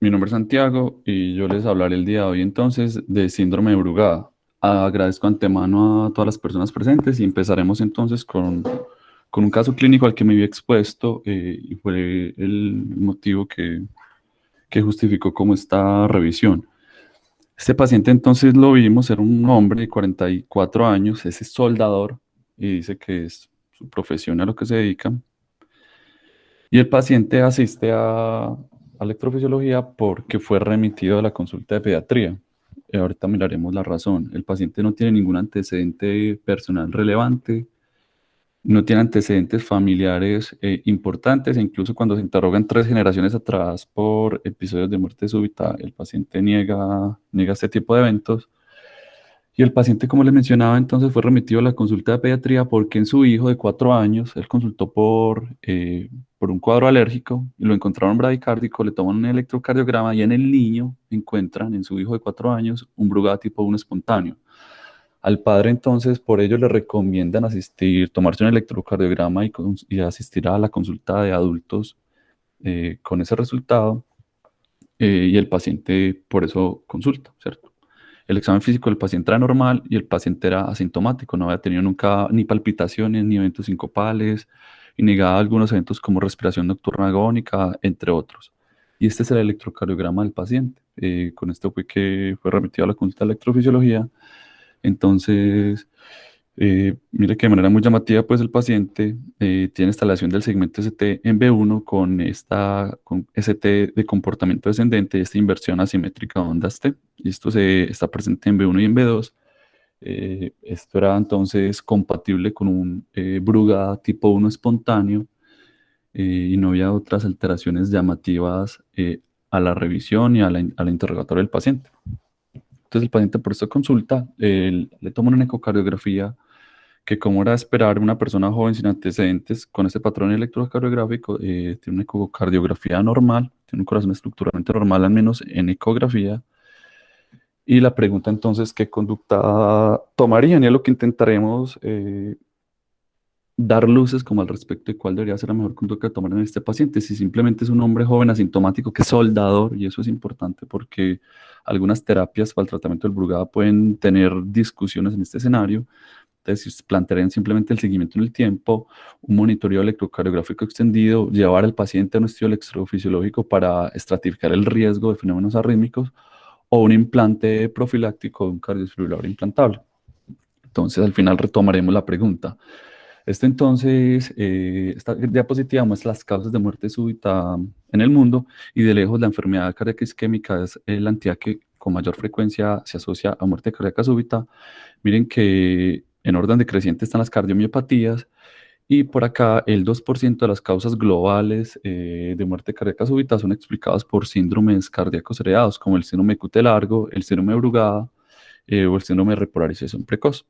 Mi nombre es Santiago y yo les hablaré el día de hoy entonces de síndrome de Brugada. Agradezco antemano a todas las personas presentes y empezaremos entonces con un caso clínico al que me vi expuesto y fue el motivo que justificó como esta revisión. Este paciente entonces lo vimos, era un hombre de 44 años, es soldador y dice que es su profesión a lo que se dedica. Y el paciente asiste a electrofisiología porque fue remitido a la consulta de pediatría. Ahorita miraremos la razón. El paciente no tiene ningún antecedente personal relevante, no tiene antecedentes familiares importantes e incluso cuando se interrogan 3 generaciones atrás por episodios de muerte súbita, el paciente niega este tipo de eventos. Y el paciente, como les mencionaba, entonces fue remitido a la consulta de pediatría porque en su hijo de 4 años, él consultó por un cuadro alérgico y lo encontraron bradicárdico, le toman un electrocardiograma y en el niño encuentran, en su hijo de 4 años, un Brugada tipo 1 espontáneo. Al padre entonces, por ello le recomiendan tomarse un electrocardiograma y asistir a la consulta de adultos con ese resultado y el paciente por eso consulta, ¿cierto? El examen físico del paciente era normal y el paciente era asintomático, no había tenido nunca ni palpitaciones, ni eventos sincopales, y negaba algunos eventos como respiración nocturna agónica, entre otros. Y este es el electrocardiograma del paciente. Con esto fue que fue remitido a la consulta de electrofisiología. Entonces, mire que de manera muy llamativa, pues el paciente tiene instalación del segmento ST en B1 con ST de comportamiento descendente y esta inversión asimétrica de ondas T. Y esto está presente en B1 y en B2. Esto era entonces compatible con un Brugada tipo 1 espontáneo y no había otras alteraciones llamativas a la revisión y al interrogatorio del paciente. Entonces el paciente por esta consulta le toma una ecocardiografía que como era de esperar una persona joven sin antecedentes con ese patrón electrocardiográfico, tiene una ecocardiografía normal, tiene un corazón estructuralmente normal, al menos en ecografía. Y la pregunta entonces, ¿qué conducta tomarían? Y es lo que intentaremos dar luces como al respecto de cuál debería ser la mejor conducta que tomar en este paciente. Si simplemente es un hombre joven asintomático que es soldador, y eso es importante porque algunas terapias para el tratamiento del Brugada pueden tener discusiones en este escenario. Entonces, plantearían simplemente el seguimiento en el tiempo, un monitoreo electrocardiográfico extendido, llevar al paciente a un estudio electrofisiológico para estratificar el riesgo de fenómenos arrítmicos o un implante profiláctico de un cardiodesfibrilador implantable. Entonces, al final retomaremos la pregunta. Esta diapositiva muestra las causas de muerte súbita en el mundo y de lejos la enfermedad cardíaca isquémica es la entidad que con mayor frecuencia se asocia a muerte cardíaca súbita. Miren que en orden decreciente están las cardiomiopatías y por acá el 2% de las causas globales de muerte cardíaca súbita son explicadas por síndromes cardíacos heredados como el síndrome de QT largo, el síndrome de Brugada o el síndrome de repolarización precoz.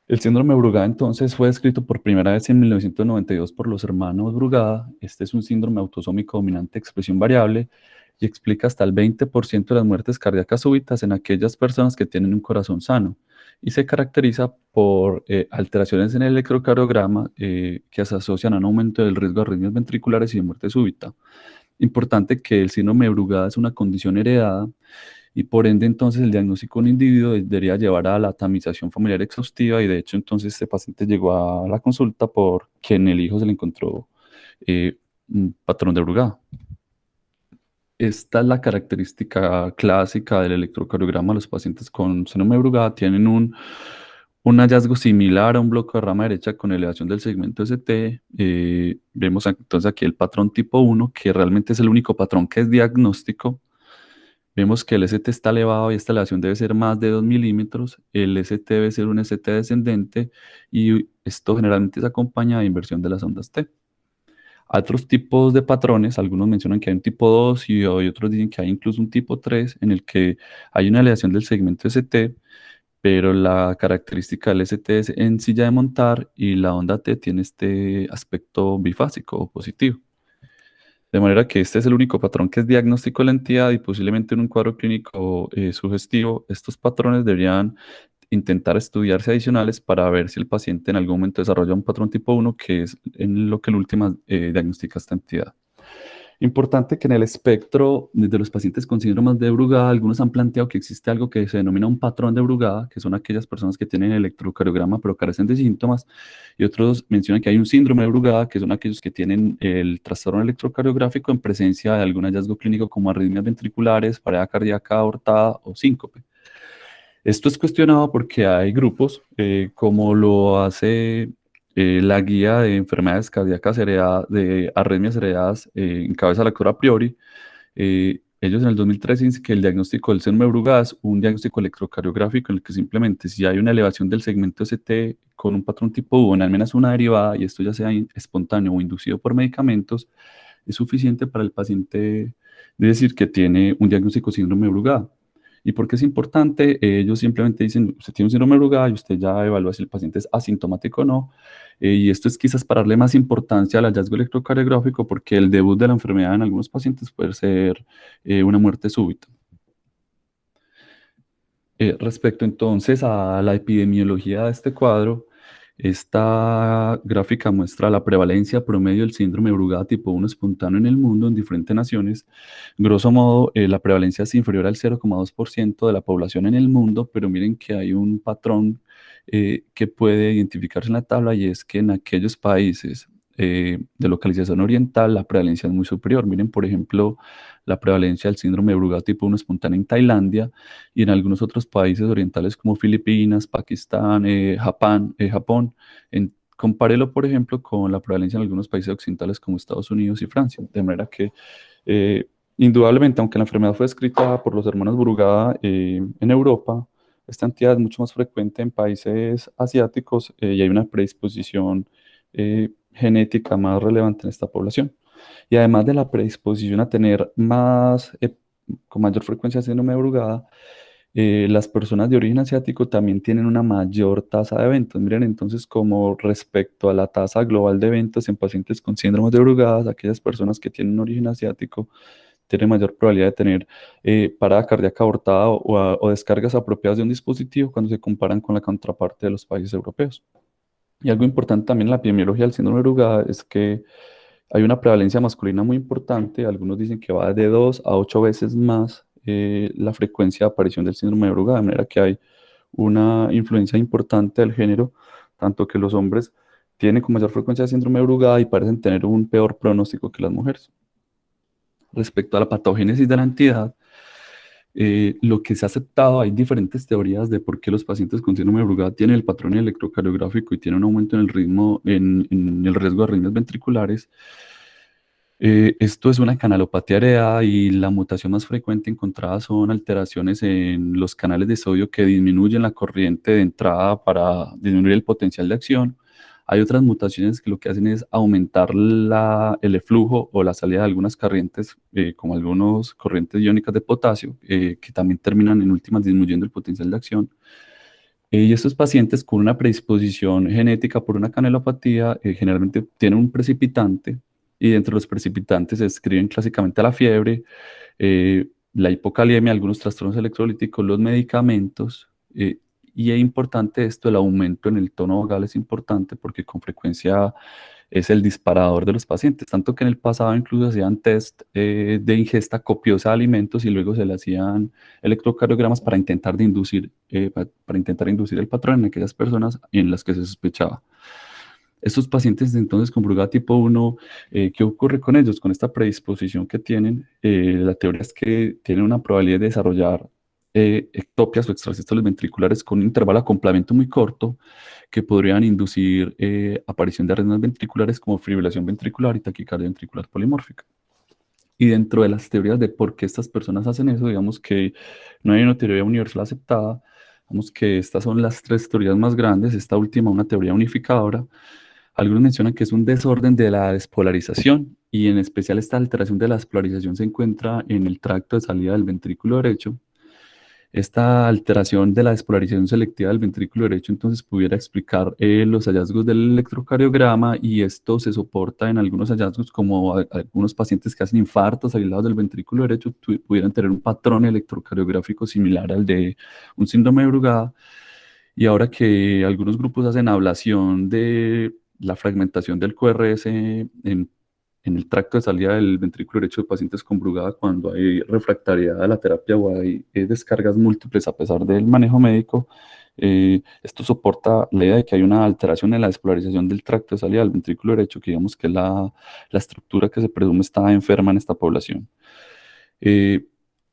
El síndrome de Brugada entonces fue descrito por primera vez en 1992 por los hermanos Brugada. Este es un síndrome autosómico dominante de expresión variable y explica hasta el 20% de las muertes cardíacas súbitas en aquellas personas que tienen un corazón sano y se caracteriza por alteraciones en el electrocardiograma que se asocian a un aumento del riesgo de arritmias ventriculares y de muerte súbita. Importante que el síndrome de Brugada es una condición heredada y por ende entonces el diagnóstico de un individuo debería llevar a la tamización familiar exhaustiva y de hecho entonces este paciente llegó a la consulta porque en el hijo se le encontró eh, un patrón de Brugada. Esta es la característica clásica del electrocardiograma. Los pacientes con síndrome de Brugada tienen un hallazgo similar a un bloque de rama derecha con elevación del segmento ST. Vemos entonces aquí el patrón tipo 1, que realmente es el único patrón que es diagnóstico. Vemos que el ST está elevado y esta elevación debe ser más de 2 milímetros. El ST debe ser un ST descendente y esto generalmente se acompaña de inversión de las ondas T. Hay otros tipos de patrones, algunos mencionan que hay un tipo 2 y otros dicen que hay incluso un tipo 3 en el que hay una elevación del segmento ST, pero la característica del ST es en silla de montar y la onda T tiene este aspecto bifásico o positivo. De manera que este es el único patrón que es diagnóstico de la entidad y posiblemente en un cuadro clínico sugestivo, estos patrones deberían intentar estudiarse adicionales para ver si el paciente en algún momento desarrolla un patrón tipo 1, que es en lo que el última diagnostica esta entidad. Importante que en el espectro de los pacientes con síndromes de Brugada, algunos han planteado que existe algo que se denomina un patrón de Brugada, que son aquellas personas que tienen electrocardiograma pero carecen de síntomas, y otros mencionan que hay un síndrome de Brugada, que son aquellos que tienen el trastorno electrocardiográfico en presencia de algún hallazgo clínico como arritmias ventriculares, parada cardíaca aortada o síncope. Esto es cuestionado porque hay grupos, como lo hace la guía de enfermedades cardíacas heredadas, de arritmias heredadas, encabeza la doctora Priori. Ellos en el 2013 dicen que el diagnóstico del síndrome de Brugada es un diagnóstico electrocardiográfico en el que simplemente si hay una elevación del segmento ST con un patrón tipo U en al menos una derivada, y esto ya sea espontáneo o inducido por medicamentos, es suficiente para el paciente decir que tiene un diagnóstico síndrome de Brugada. ¿Y por qué es importante? Ellos simplemente dicen, usted tiene un síndrome de Brugada y usted ya evalúa si el paciente es asintomático o no. Y esto es quizás para darle más importancia al hallazgo electrocardiográfico porque el debut de la enfermedad en algunos pacientes puede ser una muerte súbita. Respecto entonces a la epidemiología de este cuadro, esta gráfica muestra la prevalencia promedio del síndrome de Brugada tipo 1 espontáneo en el mundo en diferentes naciones. Grosso modo, la prevalencia es inferior al 0,2% de la población en el mundo, pero miren que hay un patrón que puede identificarse en la tabla, y es que en aquellos países de localización oriental la prevalencia es muy superior. Miren, por ejemplo, la prevalencia del síndrome de Brugada tipo 1 espontáneo en Tailandia y en algunos otros países orientales como Filipinas, Pakistán, Japón. Compárelo, por ejemplo, con la prevalencia en algunos países occidentales como Estados Unidos y Francia. De manera que, eh, indudablemente, aunque la enfermedad fue descrita por los hermanos Brugada en Europa, esta entidad es mucho más frecuente en países asiáticos, y hay una predisposición genética más relevante en esta población. Y además de la predisposición a tener con mayor frecuencia síndrome de Brugada, las personas de origen asiático también tienen una mayor tasa de eventos. Miren, entonces, como respecto a la tasa global de eventos en pacientes con síndromes de Brugada, aquellas personas que tienen origen asiático tienen mayor probabilidad de tener parada cardíaca aortada o descargas apropiadas de un dispositivo cuando se comparan con la contraparte de los países europeos. Y algo importante también en la epidemiología del síndrome de Brugada es que hay una prevalencia masculina muy importante. Algunos dicen que va de 2 a 8 veces más la frecuencia de aparición del síndrome de Brugada, de manera que hay una influencia importante del género, tanto que los hombres tienen con mayor frecuencia de síndrome de Brugada y parecen tener un peor pronóstico que las mujeres. Respecto a la patogénesis de la entidad, lo que se ha aceptado, hay diferentes teorías de por qué los pacientes con síndrome de Brugada tienen el patrón electrocardiográfico y tienen un aumento en el ritmo, en el riesgo de arritmias ventriculares. Esto es una canalopatía heredada y la mutación más frecuente encontrada son alteraciones en los canales de sodio que disminuyen la corriente de entrada para disminuir el potencial de acción. Hay otras mutaciones que lo que hacen es aumentar el eflujo o la salida de algunas corrientes, como algunas corrientes iónicas de potasio, que también terminan en últimas disminuyendo el potencial de acción. Y estos pacientes con una predisposición genética por una canelopatía generalmente tienen un precipitante, y dentro de los precipitantes se describen clásicamente la fiebre, la hipocaliemia, algunos trastornos electrolíticos, los medicamentos, y es importante esto, el aumento en el tono vagal es importante porque con frecuencia es el disparador de los pacientes, tanto que en el pasado incluso hacían test de ingesta copiosa de alimentos y luego se le hacían electrocardiogramas para intentar para intentar inducir el patrón en aquellas personas en las que se sospechaba. Estos pacientes entonces con Brugada tipo 1, ¿qué ocurre con ellos? Con esta predisposición que tienen, la teoría es que tienen una probabilidad de desarrollar ectopias o extrasístoles ventriculares con un intervalo de acoplamiento muy corto que podrían inducir aparición de arritmias ventriculares como fibrilación ventricular y taquicardia ventricular polimórfica. Y dentro de las teorías de por qué estas personas hacen eso, digamos que no hay una teoría universal aceptada, digamos que estas son las tres teorías más grandes, esta última una teoría unificadora. Algunos mencionan que es un desorden de la despolarización y en especial esta alteración de la despolarización se encuentra en el tracto de salida del ventrículo derecho. Esta alteración de la despolarización selectiva del ventrículo derecho entonces pudiera explicar los hallazgos del electrocardiograma, y esto se soporta en algunos hallazgos como algunos pacientes que hacen infartos aislados del ventrículo derecho pudieran tener un patrón electrocardiográfico similar al de un síndrome de Brugada. Y ahora que algunos grupos hacen ablación de la fragmentación del QRS en en el tracto de salida del ventrículo derecho de pacientes con Brugada cuando hay refractariedad a la terapia o hay descargas múltiples a pesar del manejo médico. Esto soporta la idea de que hay una alteración en la despolarización del tracto de salida del ventrículo derecho, que digamos que es la estructura que se presume está enferma en esta población. Eh,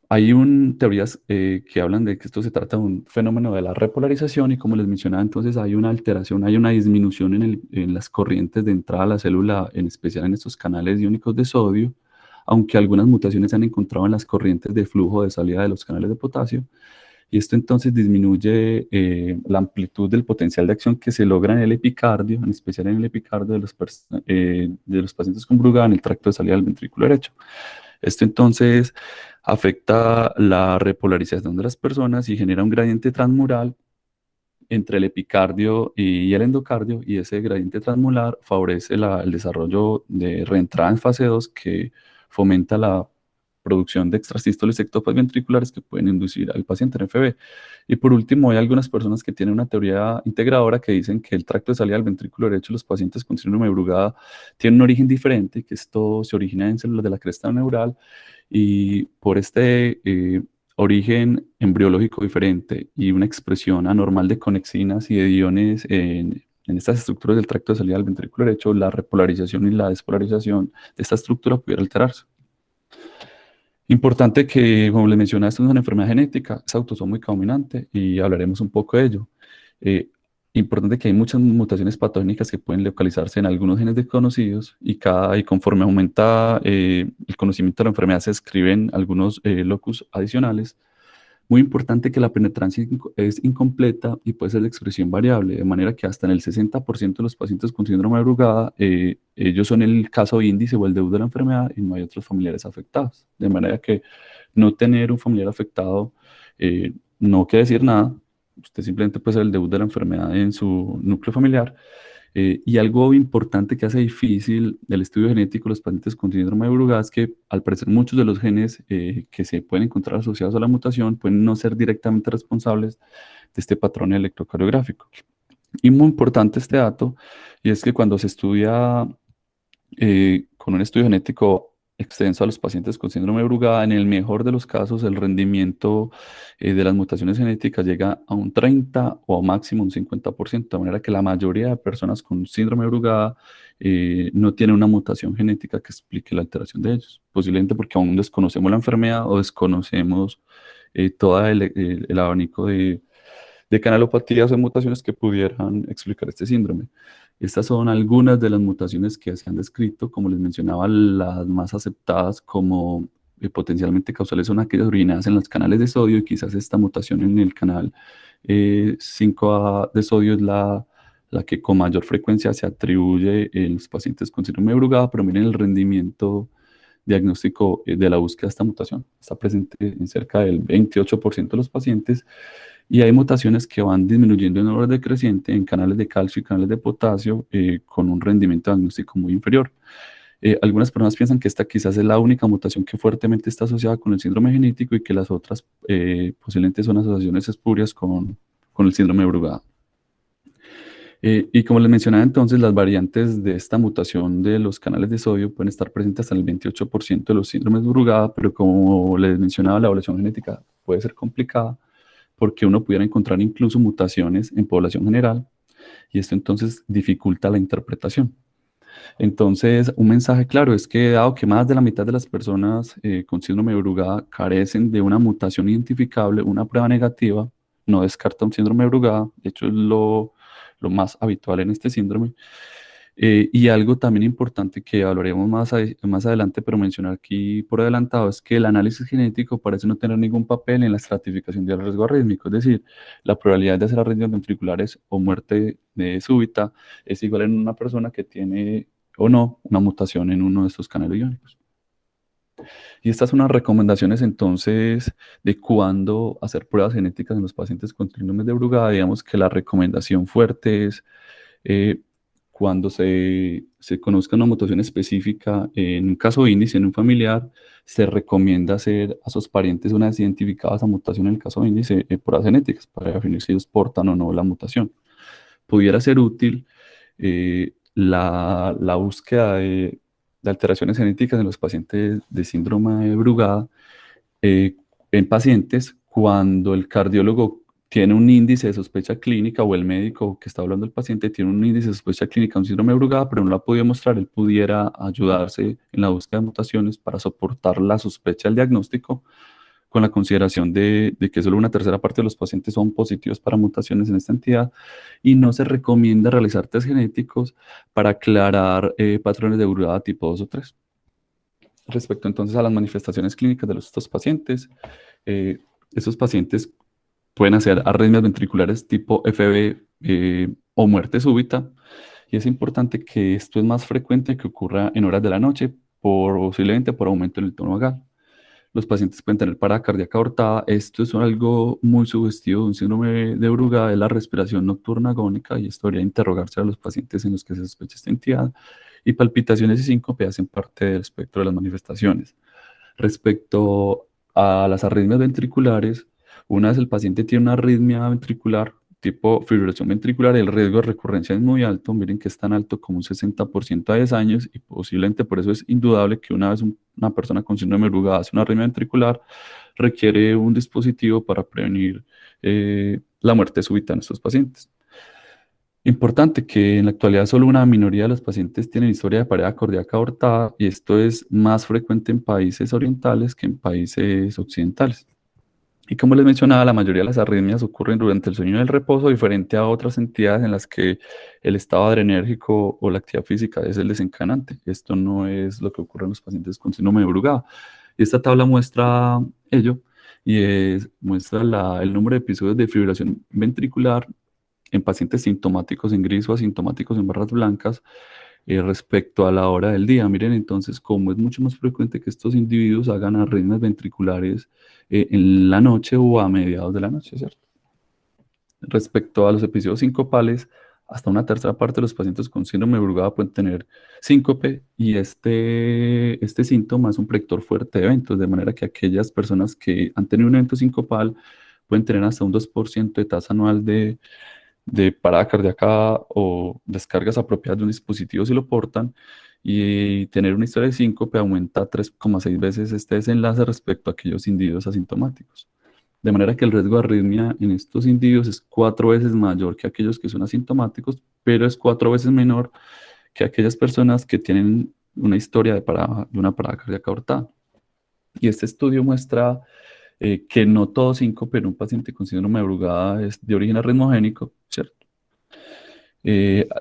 Hay teorías que hablan de que esto se trata de un fenómeno de la repolarización y como les mencionaba, entonces hay una alteración, hay una disminución en las corrientes de entrada a la célula, en especial en estos canales iónicos de sodio, aunque algunas mutaciones se han encontrado en las corrientes de flujo de salida de los canales de potasio. Y esto entonces disminuye la amplitud del potencial de acción que se logra en el epicardio, en especial en el epicardio de los pacientes con Brugada en el tracto de salida del ventrículo derecho. Esto entonces afecta la repolarización de las personas y genera un gradiente transmural entre el epicardio y el endocardio, y ese gradiente transmural favorece el desarrollo de reentrada en fase 2 que fomenta la producción de extrasístoles ectoplas ventriculares que pueden inducir al paciente en FB. Y por último, hay algunas personas que tienen una teoría integradora que dicen que el tracto de salida del ventrículo derecho de los pacientes con síndrome de Brugada tiene un origen diferente, que esto se origina en células de la cresta neural y por este origen embriológico diferente y una expresión anormal de conexinas y de iones en estas estructuras del tracto de salida del ventrículo derecho, la repolarización y la despolarización de esta estructura pudiera alterarse. Importante que, como les mencionaba, esto es una enfermedad genética, es autosómica dominante y hablaremos un poco de ello. Importante que hay muchas mutaciones patogénicas que pueden localizarse en algunos genes desconocidos y conforme aumenta el conocimiento de la enfermedad se escriben algunos locus adicionales. Muy importante que la penetrancia es incompleta y puede ser de expresión variable, de manera que hasta en el 60% de los pacientes con síndrome de Brugada, ellos son el caso índice o el debut de la enfermedad y no hay otros familiares afectados. De manera que no tener un familiar afectado no quiere decir nada. Usted simplemente puede ser el debut de la enfermedad en su núcleo familiar. Y algo importante que hace difícil el estudio genético de los pacientes con síndrome de Brugada es que al parecer muchos de los genes que se pueden encontrar asociados a la mutación pueden no ser directamente responsables de este patrón electrocardiográfico. Y muy importante este dato, y es que cuando se estudia con un estudio genético extenso a los pacientes con síndrome de Brugada, en el mejor de los casos el rendimiento de las mutaciones genéticas llega a un 30 o máximo un 50%, de manera que la mayoría de personas con síndrome de Brugada no tienen una mutación genética que explique la alteración de ellos, posiblemente porque aún desconocemos la enfermedad o desconocemos todo el abanico de canalopatías o mutaciones que pudieran explicar este síndrome. Estas son algunas de las mutaciones que se han descrito, como les mencionaba, las más aceptadas como potencialmente causales son aquellas originadas en los canales de sodio y quizás esta mutación en el canal 5A de sodio es la que con mayor frecuencia se atribuye en los pacientes con síndrome de Brugada, pero miren el rendimiento diagnóstico de la búsqueda de esta mutación. Está presente en cerca del 28% de los pacientes y hay mutaciones que van disminuyendo en orden decreciente en canales de calcio y canales de potasio con un rendimiento diagnóstico muy inferior. Algunas personas piensan que esta quizás es la única mutación que fuertemente está asociada con el síndrome genético y que las otras posiblemente son asociaciones espurias con el síndrome de Brugada. Y como les mencionaba entonces, las variantes de esta mutación de los canales de sodio pueden estar presentes hasta en el 28% de los síndromes de Brugada, pero como les mencionaba, la evaluación genética puede ser complicada porque uno pudiera encontrar incluso mutaciones en población general y esto entonces dificulta la interpretación. Entonces, un mensaje claro es que dado que más de la mitad de las personas con síndrome de Brugada carecen de una mutación identificable, una prueba negativa no descarta un síndrome de Brugada, de hecho es lo más habitual en este síndrome. Y algo también importante que hablaremos más adelante, pero mencionar aquí por adelantado, es que el análisis genético parece no tener ningún papel en la estratificación del riesgo arrítmico, es decir, la probabilidad de hacer arritmias ventriculares o muerte súbita es igual en una persona que tiene o no una mutación en uno de estos canales iónicos. Y estas son las recomendaciones entonces de cuándo hacer pruebas genéticas en los pacientes con síndrome de Brugada. Digamos que la recomendación fuerte es eh, cuando se conozca una mutación específica en un caso índice, en un familiar, se recomienda hacer a sus parientes una vez identificada esa mutación en el caso índice pruebas genéticas para definir si ellos portan o no la mutación. Pudiera ser útil la búsqueda de alteraciones genéticas en los pacientes de síndrome de Brugada, eh, en pacientes cuando el cardiólogo tiene un índice de sospecha clínica o el médico que está hablando del paciente tiene un índice de sospecha clínica de un síndrome de Brugada, pero no lo ha podido mostrar, él pudiera ayudarse en la búsqueda de mutaciones para soportar la sospecha del diagnóstico con la consideración de que solo una tercera parte de los pacientes son positivos para mutaciones en esta entidad y no se recomienda realizar test genéticos para aclarar patrones de Brugada tipo 2 o 3. Respecto entonces a las manifestaciones clínicas de estos pacientes, estos pacientes pueden hacer arritmias ventriculares tipo FB o muerte súbita, y es importante que esto es más frecuente que ocurra en horas de la noche, posiblemente por aumento en el tono vagal. Los pacientes pueden tener parada cardíaca aortada. Esto es algo muy sugestivo de un síndrome de Brugada, de la respiración nocturna agónica, y esto debería interrogarse a los pacientes en los que se sospecha esta entidad. Y palpitaciones y síncope hacen parte del espectro de las manifestaciones. Respecto a las arritmias ventriculares, una vez el paciente tiene una arritmia ventricular tipo fibrilación ventricular, el riesgo de recurrencia es muy alto. Miren que es tan alto como un 60% a 10 años, y posiblemente por eso es indudable que una vez una persona con síndrome de Brugada hace una arritmia ventricular, requiere un dispositivo para prevenir la muerte súbita en estos pacientes. Importante que en la actualidad solo una minoría de los pacientes tienen historia de parada cardíaca aortada, y esto es más frecuente en países orientales que en países occidentales. Y como les mencionaba, la mayoría de las arritmias ocurren durante el sueño y el reposo, diferente a otras entidades en las que el estado adrenérgico o la actividad física es el desencadenante. Esto no es lo que ocurre en los pacientes con síndrome de Brugada. Y esta tabla muestra ello, y muestra el número de episodios de fibrilación ventricular en pacientes sintomáticos en gris o asintomáticos en barras blancas respecto a la hora del día. Miren entonces cómo es mucho más frecuente que estos individuos hagan arritmias ventriculares en la noche o a mediados de la noche, ¿cierto? Respecto a los episodios sincopales, hasta una tercera parte de los pacientes con síndrome de Brugada pueden tener síncope, y este síntoma es un predictor fuerte de eventos, de manera que aquellas personas que han tenido un evento sincopal pueden tener hasta un 2% de tasa anual de parada cardíaca o descargas apropiadas de un dispositivo si lo portan, y tener una historia de síncope aumenta 3,6 veces este desenlace respecto a aquellos individuos asintomáticos. De manera que el riesgo de arritmia en estos individuos es 4 veces mayor que aquellos que son asintomáticos, pero es 4 veces menor que aquellas personas que tienen una historia de una parada cardíaca aortada. Y este estudio muestra que no todo síncope en un paciente con síndrome de Brugada es de origen arritmogénico, ¿cierto?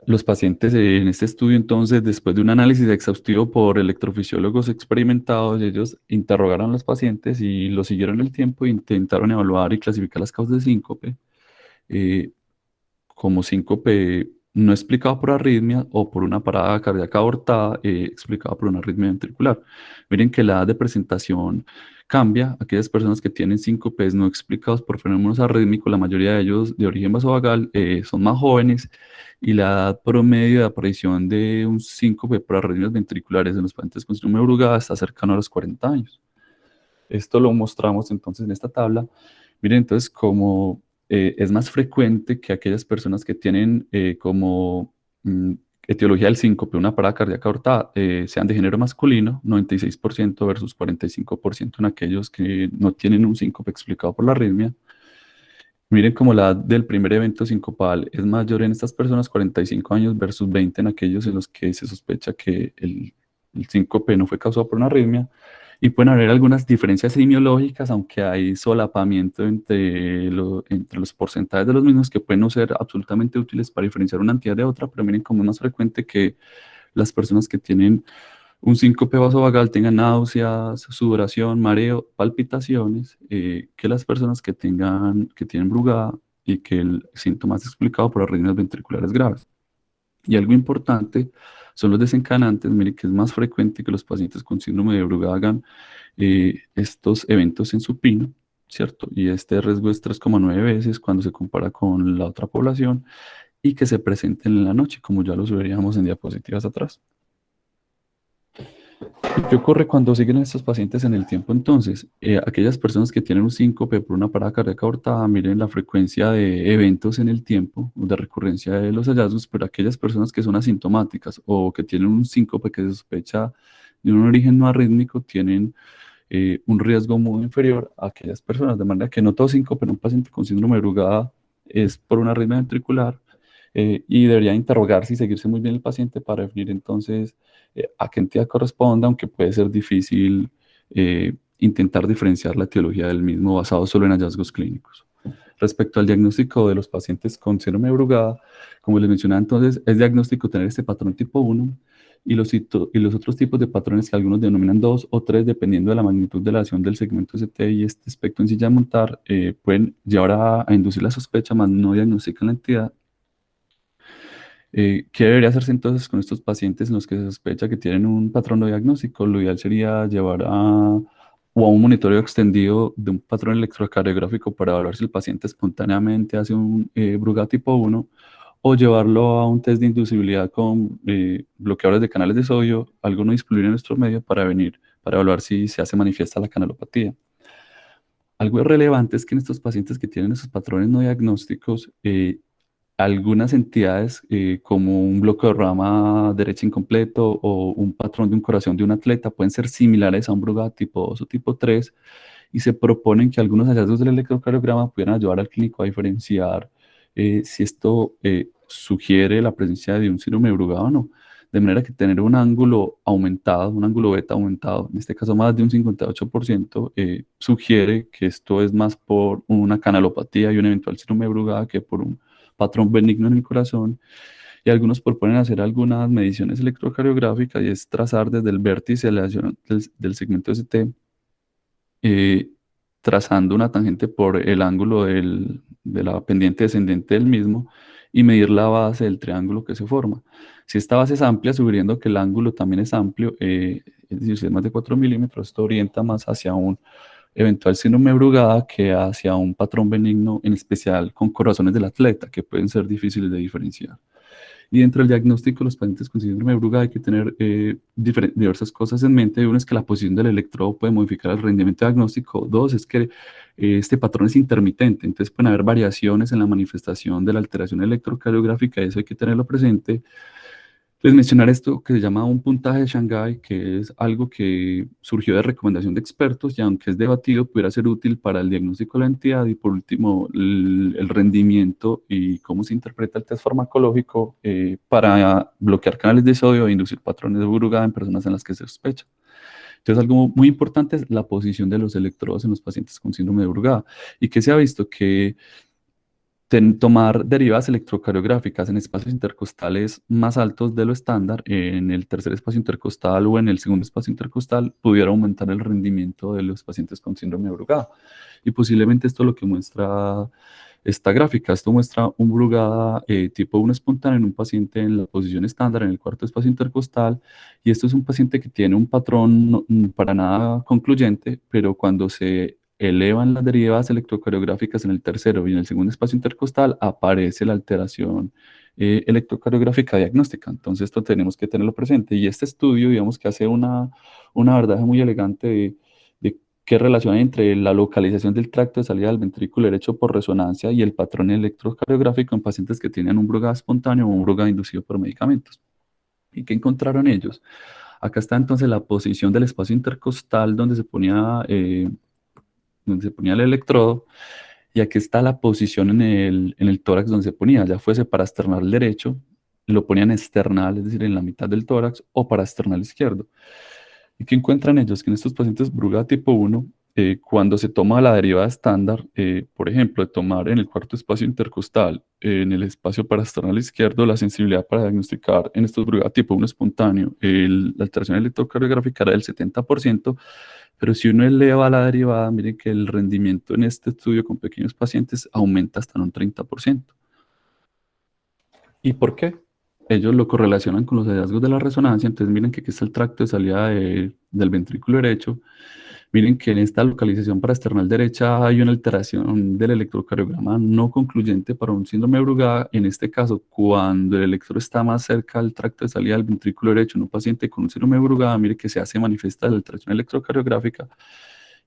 Los pacientes en este estudio, entonces, después de un análisis exhaustivo por electrofisiólogos experimentados, ellos interrogaron a los pacientes y los siguieron el tiempo e intentaron evaluar y clasificar las causas de síncope eh, como síncope no explicado por arritmia o por una parada cardíaca aortada explicada por una arritmia ventricular. Miren que la edad de presentación cambia. Aquellas personas que tienen síncopes no explicados por fenómenos arrítmicos, la mayoría de ellos de origen vasovagal, son más jóvenes, y la edad promedio de aparición de un síncope por arritmias ventriculares en los pacientes con síndrome de Brugada está cercano a los 40 años. Esto lo mostramos entonces en esta tabla. Miren entonces cómo es más frecuente que aquellas personas que tienen como etiología del síncope una parada cardíaca aortada sean de género masculino, 96% versus 45% en aquellos que no tienen un síncope explicado por la arritmia. Miren cómo la edad del primer evento sincopal es mayor en estas personas, 45 años versus 20 en aquellos en los que se sospecha que el síncope no fue causado por una arritmia. Y pueden haber algunas diferencias semiológicas, aunque hay solapamiento entre los porcentajes de los mismos que pueden no ser absolutamente útiles para diferenciar una entidad de otra, pero miren cómo es más frecuente que las personas que tienen un síncope vasovagal tengan náuseas, sudoración, mareo, palpitaciones, que las personas que tienen Brugada y que el síntoma es explicado por arritmias ventriculares graves. Y algo importante son los desencadenantes. Mire que es más frecuente que los pacientes con síndrome de Brugada hagan estos eventos en supino, ¿cierto? Y este riesgo es 3,9 veces cuando se compara con la otra población, y que se presenten en la noche, como ya los veríamos en diapositivas atrás. ¿Qué ocurre cuando siguen estos pacientes en el tiempo entonces? Aquellas personas que tienen un síncope por una parada cardíaca aortada, miren la frecuencia de eventos en el tiempo, de recurrencia de los hallazgos, pero aquellas personas que son asintomáticas o que tienen un síncope que se sospecha de un origen no arrítmico, tienen un riesgo muy inferior a aquellas personas, de manera que no todo síncope en un paciente con síndrome de Brugada es por una arritmia ventricular, y debería interrogarse y seguirse muy bien el paciente para definir entonces a qué entidad corresponde, aunque puede ser difícil intentar diferenciar la etiología del mismo basado solo en hallazgos clínicos. Respecto al diagnóstico de los pacientes con síndrome de Brugada, como les mencionaba entonces, es diagnóstico tener este patrón tipo 1 y los otros tipos de patrones que algunos denominan 2 o 3, dependiendo de la magnitud de la lesión del segmento ST y este aspecto en silla de montar, pueden llevar a inducir la sospecha, más no diagnostican la entidad. ¿Qué debería hacerse entonces con estos pacientes en los que se sospecha que tienen un patrón no diagnóstico? Lo ideal sería llevar o a un monitoreo extendido de un patrón electrocardiográfico para evaluar si el paciente espontáneamente hace un Brugada tipo 1 o llevarlo a un test de inducibilidad con bloqueadores de canales de sodio, algo no disponible en nuestro medio para evaluar si se hace manifiesta la canalopatía. Algo relevante es que en estos pacientes que tienen esos patrones no diagnósticos, algunas entidades como un bloqueo de rama derecha incompleto o un patrón de un corazón de un atleta pueden ser similares a un Brugada tipo 2 o tipo 3 y se proponen que algunos hallazgos del electrocardiograma pudieran ayudar al clínico a diferenciar si esto sugiere la presencia de un síndrome de Brugada o no. De manera que tener un ángulo aumentado, un ángulo beta aumentado, en este caso más de un 58%, sugiere que esto es más por una canalopatía y un eventual síndrome de Brugada que por un patrón benigno en el corazón. Y algunos proponen hacer algunas mediciones electrocardiográficas y es trazar desde el vértice de la lesión del segmento ST, eh, trazando una tangente por el ángulo de la pendiente descendente del mismo y medir la base del triángulo que se forma. Si esta base es amplia, sugiriendo que el ángulo también es amplio, es decir, si es más de 4 milímetros, esto orienta más hacia un eventual síndrome de Brugada que hacia un patrón benigno, en especial con corazones del atleta, que pueden ser difíciles de diferenciar. Y dentro del diagnóstico de los pacientes con síndrome de Brugada hay que tener diversas cosas en mente. Una es que la posición del electrodo puede modificar el rendimiento diagnóstico. Dos es que este patrón es intermitente, entonces pueden haber variaciones en la manifestación de la alteración electrocardiográfica, eso hay que tenerlo presente. Les mencionar esto que se llama un puntaje de Shanghái, que es algo que surgió de recomendación de expertos y aunque es debatido, pudiera ser útil para el diagnóstico de la entidad y por último el rendimiento y cómo se interpreta el test farmacológico para bloquear canales de sodio e inducir patrones de Brugada en personas en las que se sospecha. Entonces, algo muy importante es la posición de los electrodos en los pacientes con síndrome de Brugada y que se ha visto que tomar derivadas electrocardiográficas en espacios intercostales más altos de lo estándar, en el tercer espacio intercostal o en el segundo espacio intercostal, pudiera aumentar el rendimiento de los pacientes con síndrome de Brugada. Y posiblemente esto es lo que muestra esta gráfica. Esto muestra un Brugada tipo 1 espontáneo en un paciente en la posición estándar, en el cuarto espacio intercostal. Y esto es un paciente que tiene un patrón para nada concluyente, pero cuando se elevan las derivadas electrocardiográficas en el tercero y en el segundo espacio intercostal, aparece la alteración electrocardiográfica diagnóstica. Entonces, esto tenemos que tenerlo presente. Y este estudio, digamos que hace una verdad muy elegante de qué relación hay entre la localización del tracto de salida del ventrículo derecho por resonancia y el patrón electrocardiográfico en pacientes que tienen un Brugada espontáneo o un Brugada inducido por medicamentos. ¿Y qué encontraron ellos? Acá está entonces la posición del espacio intercostal donde se ponía el electrodo, y aquí está la posición en el tórax donde se ponía, ya fuese para esternal derecho, lo ponían external, es decir, en la mitad del tórax, o para esternal izquierdo. ¿Y qué encuentran ellos? Que en estos pacientes Brugada tipo 1, cuando se toma la derivada estándar, por ejemplo, de tomar en el cuarto espacio intercostal, en el espacio parasternal izquierdo, la sensibilidad para diagnosticar en estos Brugada tipo 1 espontáneo, la alteración electrocardiográfica era del 70%, pero si uno eleva la derivada, miren que el rendimiento en este estudio con pequeños pacientes aumenta hasta en un 30%. ¿Y por qué? Ellos lo correlacionan con los hallazgos de la resonancia, entonces miren que aquí está el tracto de salida del ventrículo derecho, Miren que en esta localización paraesternal derecha hay una alteración del electrocardiograma no concluyente para un síndrome de Brugada. En este caso, cuando el electrodo está más cerca al tracto de salida del ventrículo derecho en un paciente con un síndrome de Brugada, mire que se hace manifiesta la alteración electrocardiográfica.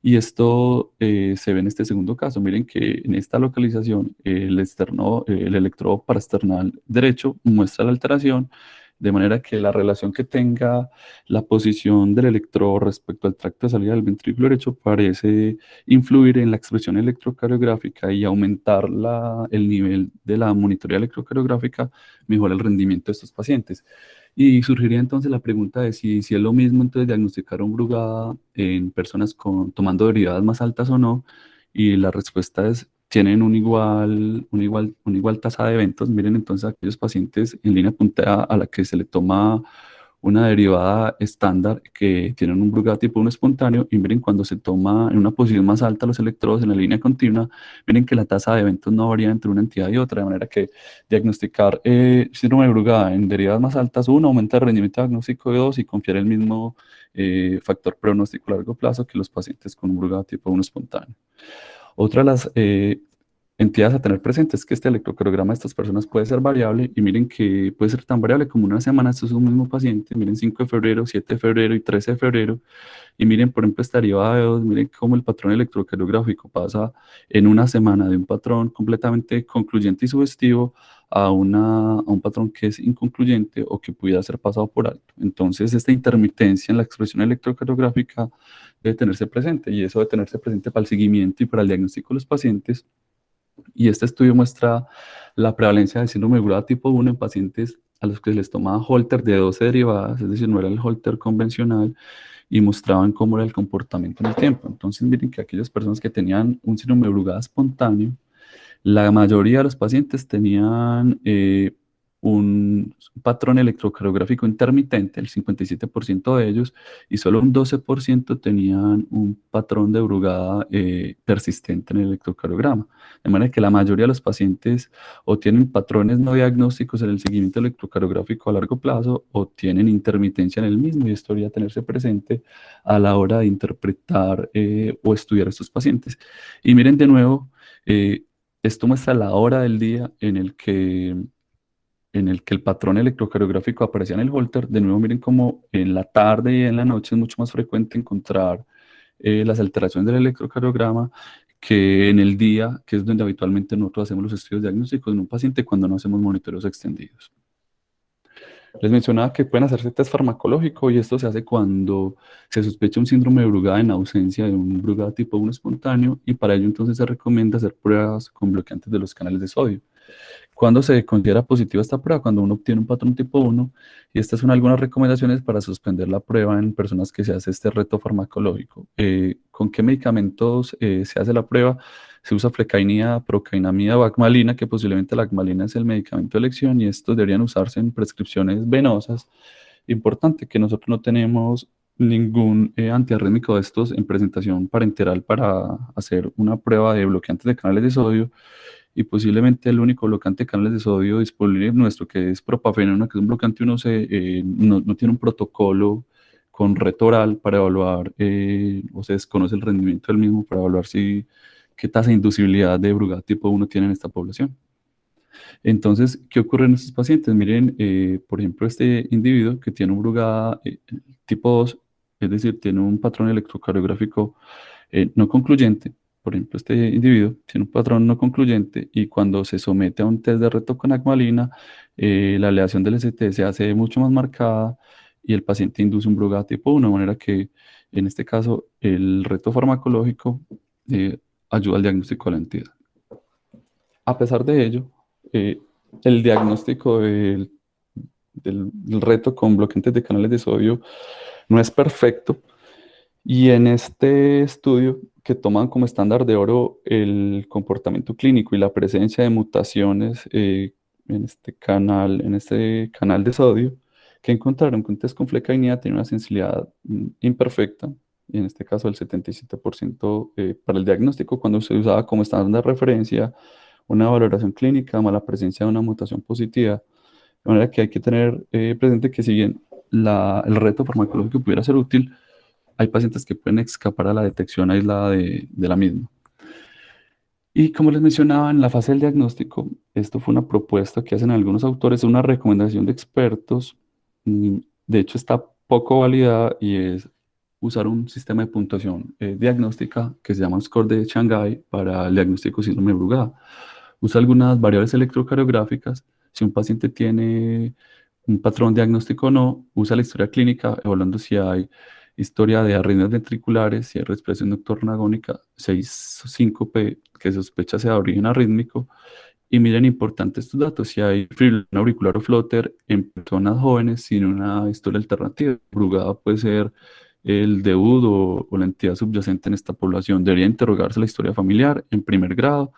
Y esto se ve en este segundo caso. Miren que en esta localización el electrodo paraesternal derecho muestra la alteración, de manera que la relación que tenga la posición del electrodo respecto al tracto de salida del ventrículo derecho parece influir en la expresión electrocardiográfica y aumentar el nivel de la monitoría electrocardiográfica, mejora el rendimiento de estos pacientes. Y surgiría entonces la pregunta de si es lo mismo entonces diagnosticar un Brugada en personas tomando derivadas más altas o no, y la respuesta es, tienen una igual tasa de eventos. Miren entonces aquellos pacientes en línea puntea a la que se le toma una derivada estándar que tienen un Brugada tipo 1 espontáneo, y miren cuando se toma en una posición más alta los electrodos en la línea continua, miren que la tasa de eventos no varía entre una entidad y otra, de manera que diagnosticar síndrome de Brugada en derivadas más altas, uno, aumenta el rendimiento diagnóstico, de dos, y confiere el mismo factor pronóstico a largo plazo que los pacientes con un Brugada tipo 1 espontáneo. Otra de las entidades a tener presentes es que este electrocardiograma de estas personas puede ser variable, y miren que puede ser tan variable como una semana. Esto es un mismo paciente, miren 5 de febrero, 7 de febrero y 13 de febrero, y miren por ejemplo esta derivada de 2, miren cómo el patrón electrocardiográfico pasa en una semana de un patrón completamente concluyente y sugestivo a un patrón que es inconcluyente o que pudiera ser pasado por alto. Entonces esta intermitencia en la expresión electrocardiográfica debe tenerse presente, y eso debe tenerse presente para el seguimiento y para el diagnóstico de los pacientes. Y este estudio muestra la prevalencia de síndrome de Brugada tipo 1 en pacientes a los que se les tomaba Holter de 12 derivadas, es decir, no era el Holter convencional, y mostraban cómo era el comportamiento en el tiempo. Entonces miren que aquellas personas que tenían un síndrome de Brugada espontáneo, la mayoría de los pacientes tenían un patrón electrocardiográfico intermitente, el 57% de ellos, y solo un 12% tenían un patrón de Brugada persistente en el electrocardiograma. De manera que la mayoría de los pacientes o tienen patrones no diagnósticos en el seguimiento electrocardiográfico a largo plazo, o tienen intermitencia en el mismo, y esto debería tenerse presente a la hora de interpretar o estudiar a estos pacientes. Y miren de nuevo, esto muestra la hora del día en el que el patrón electrocardiográfico aparecía en el Holter. De nuevo, miren cómo en la tarde y en la noche es mucho más frecuente encontrar las alteraciones del electrocardiograma que en el día, que es donde habitualmente nosotros hacemos los estudios diagnósticos en un paciente cuando no hacemos monitoreos extendidos. Les mencionaba que pueden hacerse test farmacológico, y esto se hace cuando se sospecha un síndrome de Brugada en ausencia de un Brugada tipo 1 espontáneo, y para ello entonces se recomienda hacer pruebas con bloqueantes de los canales de sodio. ¿Cuándo se considera positiva esta prueba? Cuando uno obtiene un patrón tipo 1, y estas son algunas recomendaciones para suspender la prueba en personas que se hace este reto farmacológico. ¿Con qué medicamentos se hace la prueba? Se usa flecainida, procainamida o agmalina, que posiblemente la agmalina es el medicamento de elección, y estos deberían usarse en prescripciones venosas. Importante que nosotros no tenemos ningún antiarrítmico de estos en presentación parenteral para hacer una prueba de bloqueantes de canales de sodio, y posiblemente el único bloqueante de canales de sodio disponible nuestro, que es propafenona, que es un bloqueante 1C, no tiene un protocolo con reto oral para evaluar, o se desconoce el rendimiento del mismo para evaluar qué tasa de inducibilidad de Brugada tipo 1 tiene en esta población. Entonces, ¿qué ocurre en estos pacientes? Miren, por ejemplo, este individuo que tiene un Brugada tipo 2, es decir, tiene un patrón electrocardiográfico no concluyente. Por ejemplo, este individuo tiene un patrón no concluyente, y cuando se somete a un test de reto con agmalina, la aleación del ST se hace mucho más marcada, y el paciente induce un Brugada tipo 1, de manera que en este caso el reto farmacológico ayuda al diagnóstico de la entidad. A pesar de ello, eh, el diagnóstico del reto con bloqueantes de canales de sodio no es perfecto, y en este estudio, que toman como estándar de oro el comportamiento clínico y la presencia de mutaciones en este canal de sodio, que encontraron que un test con flecainida tiene una sensibilidad imperfecta, y en este caso el 77% para el diagnóstico, cuando se usaba como estándar de referencia una valoración clínica más la presencia de una mutación positiva. De manera que hay que tener presente que si bien el reto farmacológico pudiera ser útil, hay pacientes que pueden escapar a la detección aislada de la misma. Y como les mencionaba, en la fase del diagnóstico, esto fue una propuesta que hacen algunos autores, una recomendación de expertos. De hecho, está poco validada y es usar un sistema de puntuación diagnóstica que se llama Score de Shanghai para el diagnóstico de síndrome de Brugada. Usa algunas variables electrocardiográficas. Si un paciente tiene un patrón diagnóstico o no, usa la historia clínica evaluando si hay historia de arritmias ventriculares, si hay respiración nocturna agónica, si hay síncope que sospecha sea de origen arrítmico. Y miren, importantes estos datos, si hay fibrilación auricular o flotter en personas jóvenes sin una historia alternativa. Brugada puede ser el debut o la entidad subyacente en esta población. Debería interrogarse la historia familiar en primer grado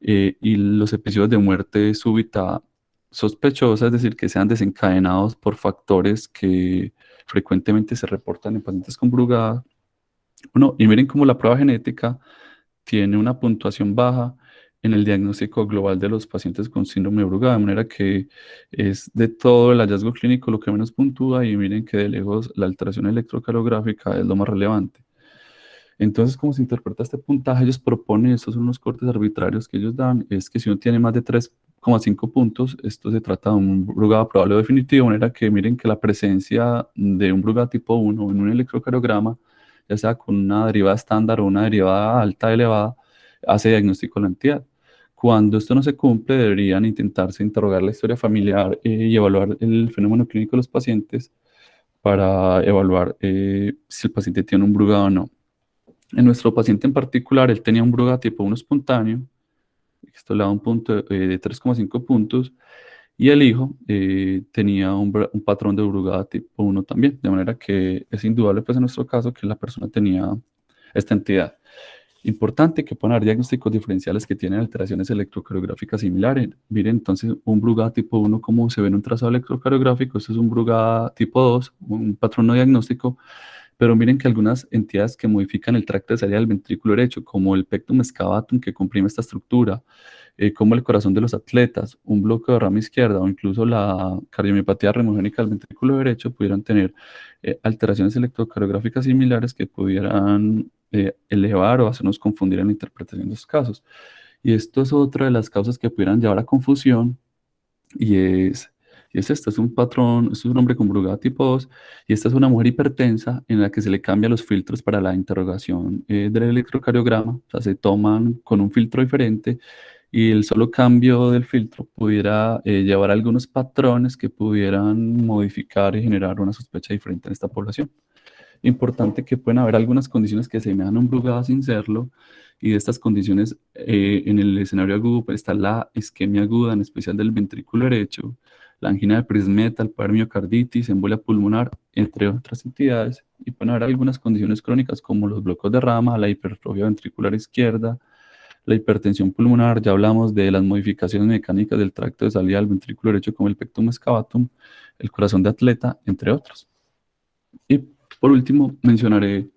y los episodios de muerte súbita sospechosa, es decir, que sean desencadenados por factores que frecuentemente se reportan en pacientes con Brugada. Bueno, y miren cómo la prueba genética tiene una puntuación baja en el diagnóstico global de los pacientes con síndrome de Brugada, de manera que es de todo el hallazgo clínico lo que menos puntúa y miren que de lejos la alteración electrocardiográfica es lo más relevante. Entonces, ¿cómo se interpreta este puntaje? Ellos proponen, estos son unos cortes arbitrarios que ellos dan, es que si uno tiene más de 3,5 puntos, esto se trata de un Brugada probable o definitivo, de manera que miren que la presencia de un Brugada tipo 1 en un electrocardiograma, ya sea con una derivada estándar o una derivada alta elevada, hace diagnóstico de la entidad. Cuando esto no se cumple, deberían intentarse interrogar la historia familiar y evaluar el fenómeno clínico de los pacientes para evaluar si el paciente tiene un Brugada o no. En nuestro paciente en particular, él tenía un Brugada tipo 1 espontáneo, esto le da un punto de 3,5 puntos, y el hijo tenía un patrón de Brugada tipo 1 también, de manera que es indudable, pues en nuestro caso, que la persona tenía esta entidad. Importante que puedan haber diagnósticos diferenciales que tienen alteraciones electrocardiográficas similares. Miren, entonces, un Brugada tipo 1, como se ve en un trazado electrocardiográfico, esto es un Brugada tipo 2, un patrón no diagnóstico, pero miren que algunas entidades que modifican el tracto de salida del ventrículo derecho, como el pectum excavatum que comprime esta estructura, como el corazón de los atletas, un bloqueo de rama izquierda o incluso la cardiomiopatía remogénica del ventrículo derecho, pudieran tener alteraciones electrocardiográficas similares que pudieran elevar o hacernos confundir en la interpretación de estos casos. Y esto es otra de las causas que pudieran llevar a confusión y es esto, es un patrón, esto es un hombre con Brugada tipo 2 y esta es una mujer hipertensa en la que se le cambian los filtros para la interrogación del electrocardiograma, o sea, se toman con un filtro diferente y el solo cambio del filtro pudiera llevar a algunos patrones que pudieran modificar y generar una sospecha diferente en esta población. Importante que pueden haber algunas condiciones que se me han Brugada sin serlo, y de estas condiciones en el escenario agudo pues, está la isquemia aguda, en especial del ventrículo derecho, la angina de Prismeta, el paro miocarditis, embolia pulmonar, entre otras entidades, y pueden haber algunas condiciones crónicas como los bloqueos de rama, la hipertrofia ventricular izquierda, la hipertensión pulmonar, ya hablamos de las modificaciones mecánicas del tracto de salida del ventrículo derecho como el pectum excavatum, el corazón de atleta, entre otros. Y por último, mencionaré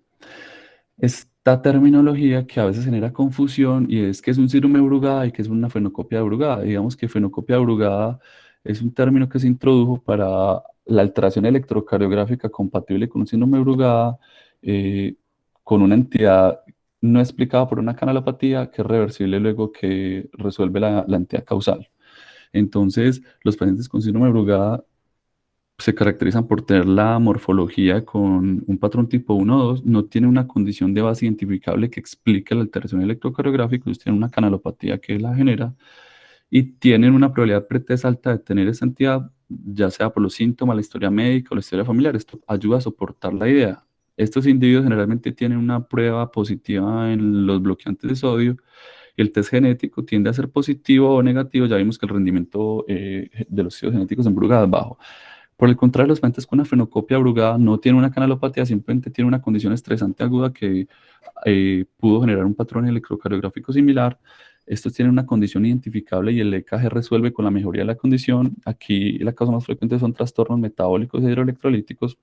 esta terminología que a veces genera confusión y es que es un síndrome de Brugada y que es una fenocopia de Brugada. Digamos que fenocopia de Brugada es un término que se introdujo para la alteración electrocardiográfica compatible con un síndrome de Brugada, eh, con una entidad no explicada por una canalopatía que es reversible luego que resuelve la entidad causal. Entonces, los pacientes con síndrome de Brugada se caracterizan por tener la morfología con un patrón tipo 1 o 2, no tiene una condición de base identificable que explique la alteración electrocardiográfica, ellos tienen una canalopatía que la genera y tienen una probabilidad pretest alta de tener esa entidad, ya sea por los síntomas, la historia médica o la historia familiar. Esto ayuda a soportar la idea. Estos individuos generalmente tienen una prueba positiva en los bloqueantes de sodio y el test genético tiende a ser positivo o negativo. Ya vimos que el rendimiento de los estudios genéticos en Brugada es bajo. Por el contrario, los pacientes con una fenocopia Brugada no tienen una canalopatía, simplemente tienen una condición estresante aguda que pudo generar un patrón electrocardiográfico similar. Estos tienen una condición identificable y el EKG resuelve con la mejoría de la condición. Aquí la causa más frecuente son trastornos metabólicos e hidroelectrolíticos.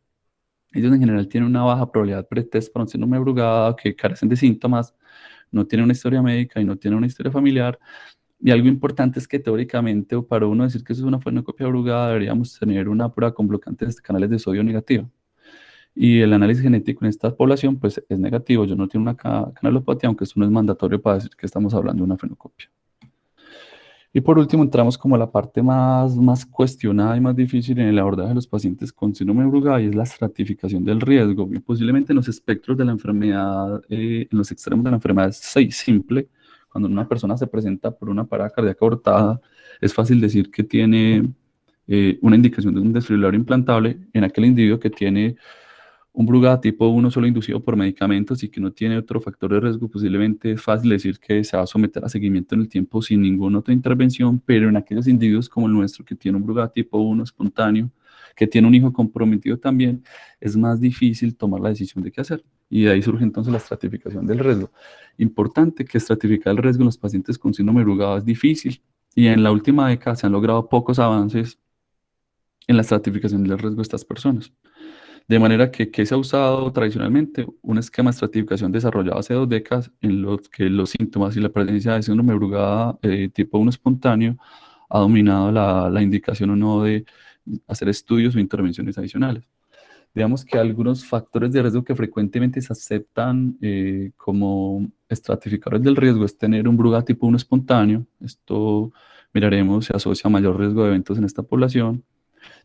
Ellos en general tienen una baja probabilidad pretest para un síndrome de Brugada, que carecen de síntomas, no tienen una historia médica y no tienen una historia familiar. Y algo importante es que teóricamente, o para uno decir que eso es una fenocopia Brugada, deberíamos tener una prueba con bloqueantes de canales de sodio negativo. Y el análisis genético en esta población pues es negativo, yo no tengo una canalopatía, aunque esto no es mandatorio para decir que estamos hablando de una fenocopia. Y por último entramos como a la parte más cuestionada y más difícil en el abordaje de los pacientes con síndrome de Brugada, y es la estratificación del riesgo. Y posiblemente en los espectros de la enfermedad, en los extremos de la enfermedad es simple. Cuando una persona se presenta por una parada cardíaca aortada, es fácil decir que tiene una indicación de un desfibrilador implantable en aquel individuo que tiene un Brugada tipo 1 solo inducido por medicamentos y que no tiene otro factor de riesgo. Posiblemente es fácil decir que se va a someter a seguimiento en el tiempo sin ninguna otra intervención, pero en aquellos individuos como el nuestro que tiene un Brugada tipo 1 espontáneo, que tiene un hijo comprometido también, es más difícil tomar la decisión de qué hacer. Y de ahí surge entonces la estratificación del riesgo. Importante que estratificar el riesgo en los pacientes con síndrome de Brugada es difícil, y en la última década se han logrado pocos avances en la estratificación del riesgo de estas personas. De manera que se ha usado tradicionalmente un esquema de estratificación desarrollado hace 2 décadas en los que los síntomas y la presencia de síndrome de Brugada tipo 1 espontáneo ha dominado la indicación o no de hacer estudios o intervenciones adicionales. Digamos que algunos factores de riesgo que frecuentemente se aceptan como estratificadores del riesgo es tener un Brugada tipo 1 espontáneo. Esto, miraremos, se asocia a mayor riesgo de eventos en esta población.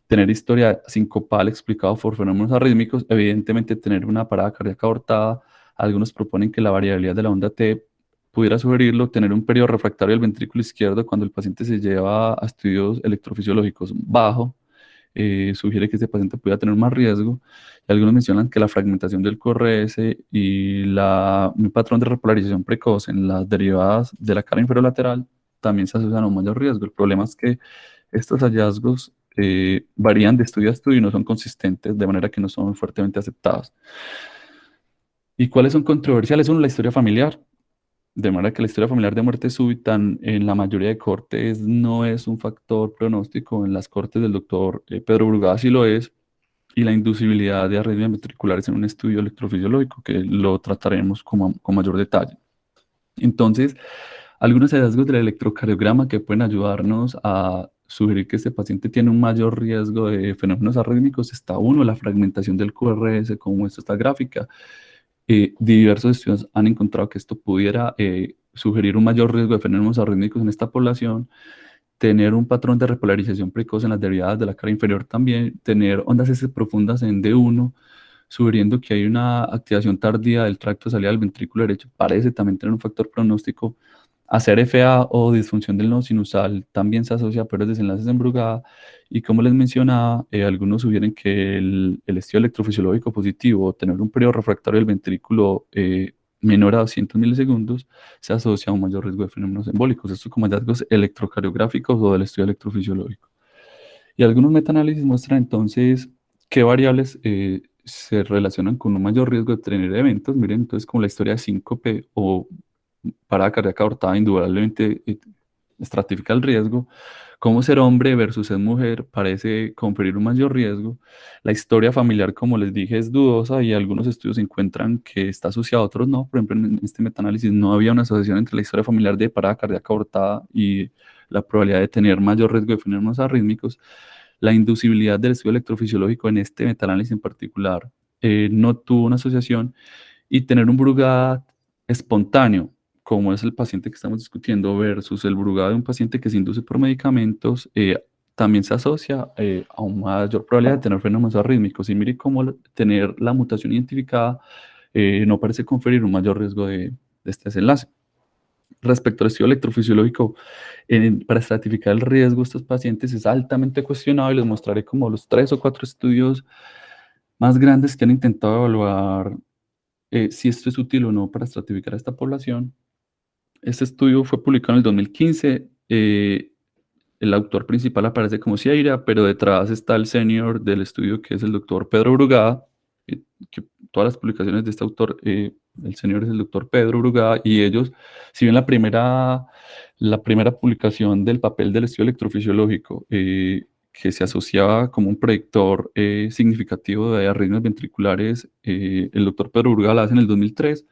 Tener historia sincopal explicado por fenómenos arrítmicos, evidentemente tener una parada cardíaca aortada. Algunos proponen que la variabilidad de la onda T pudiera sugerirlo, tener un periodo refractario del ventrículo izquierdo cuando el paciente se lleva a estudios electrofisiológicos bajo, sugiere que este paciente pudiera tener más riesgo. Y algunos mencionan que la fragmentación del QRS y un patrón de repolarización precoz en las derivadas de la cara inferior lateral también se asocian a un mayor riesgo. El problema es que estos hallazgos varían de estudio a estudio y no son consistentes, de manera que no son fuertemente aceptados. ¿Y cuáles son controversiales? Uno, la historia familiar. De manera que la historia familiar de muerte súbita en la mayoría de cortes no es un factor pronóstico. En las cortes del doctor Pedro Brugada sí lo es. Y la inducibilidad de arritmias ventriculares en un estudio electrofisiológico, que lo trataremos con mayor detalle. Entonces, algunos hallazgos del electrocardiograma que pueden ayudarnos a sugerir que este paciente tiene un mayor riesgo de fenómenos arrítmicos está uno, la fragmentación del QRS, como muestra esta gráfica. Diversos estudios han encontrado que esto pudiera sugerir un mayor riesgo de fenómenos arrítmicos en esta población. Tener un patrón de repolarización precoz en las derivadas de la cara inferior también, tener ondas S profundas en D1, sugiriendo que hay una activación tardía del tracto de salida del ventrículo derecho, parece también tener un factor pronóstico. Hacer FA o disfunción del nodo sinusal también se asocia a peores desenlaces en Brugada. Y como les mencionaba, algunos sugieren que el estudio electrofisiológico positivo, tener un periodo refractario del ventrículo menor a 200 milisegundos, se asocia a un mayor riesgo de fenómenos embólicos. Esto como hallazgos electrocardiográficos o del estudio electrofisiológico. Y algunos metaanálisis muestran entonces qué variables se relacionan con un mayor riesgo de tener eventos. Miren, entonces como la historia de síncope o parada cardíaca aortada indudablemente estratifica el riesgo. Cómo ser hombre versus ser mujer parece conferir un mayor riesgo. La historia familiar, como les dije, es dudosa y algunos estudios encuentran que está asociado, otros no. Por ejemplo, en este metaanálisis no había una asociación entre la historia familiar de parada cardíaca aortada y la probabilidad de tener mayor riesgo de fenómenos arrítmicos. La inducibilidad del estudio electrofisiológico en este metaanálisis en particular no tuvo una asociación, y tener un Brugada espontáneo, como es el paciente que estamos discutiendo, versus el Brugada de un paciente que se induce por medicamentos, también se asocia a una mayor probabilidad de tener fenómenos arrítmicos. Y mire cómo tener la mutación identificada no parece conferir un mayor riesgo de este desenlace. Respecto al estudio electrofisiológico, para estratificar el riesgo de estos pacientes es altamente cuestionado, y les mostraré como los 3 o 4 estudios más grandes que han intentado evaluar si esto es útil o no para estratificar a esta población. Este estudio fue publicado en el 2015. El autor principal aparece como Cieira, pero detrás está el senior del estudio, que es el doctor Pedro Brugada, que todas las publicaciones de este autor, el senior es el doctor Pedro Brugada, y ellos, si bien la primera publicación del papel del estudio electrofisiológico, que se asociaba como un predictor significativo de arritmias ventriculares, el doctor Pedro Brugada la hace en el 2003.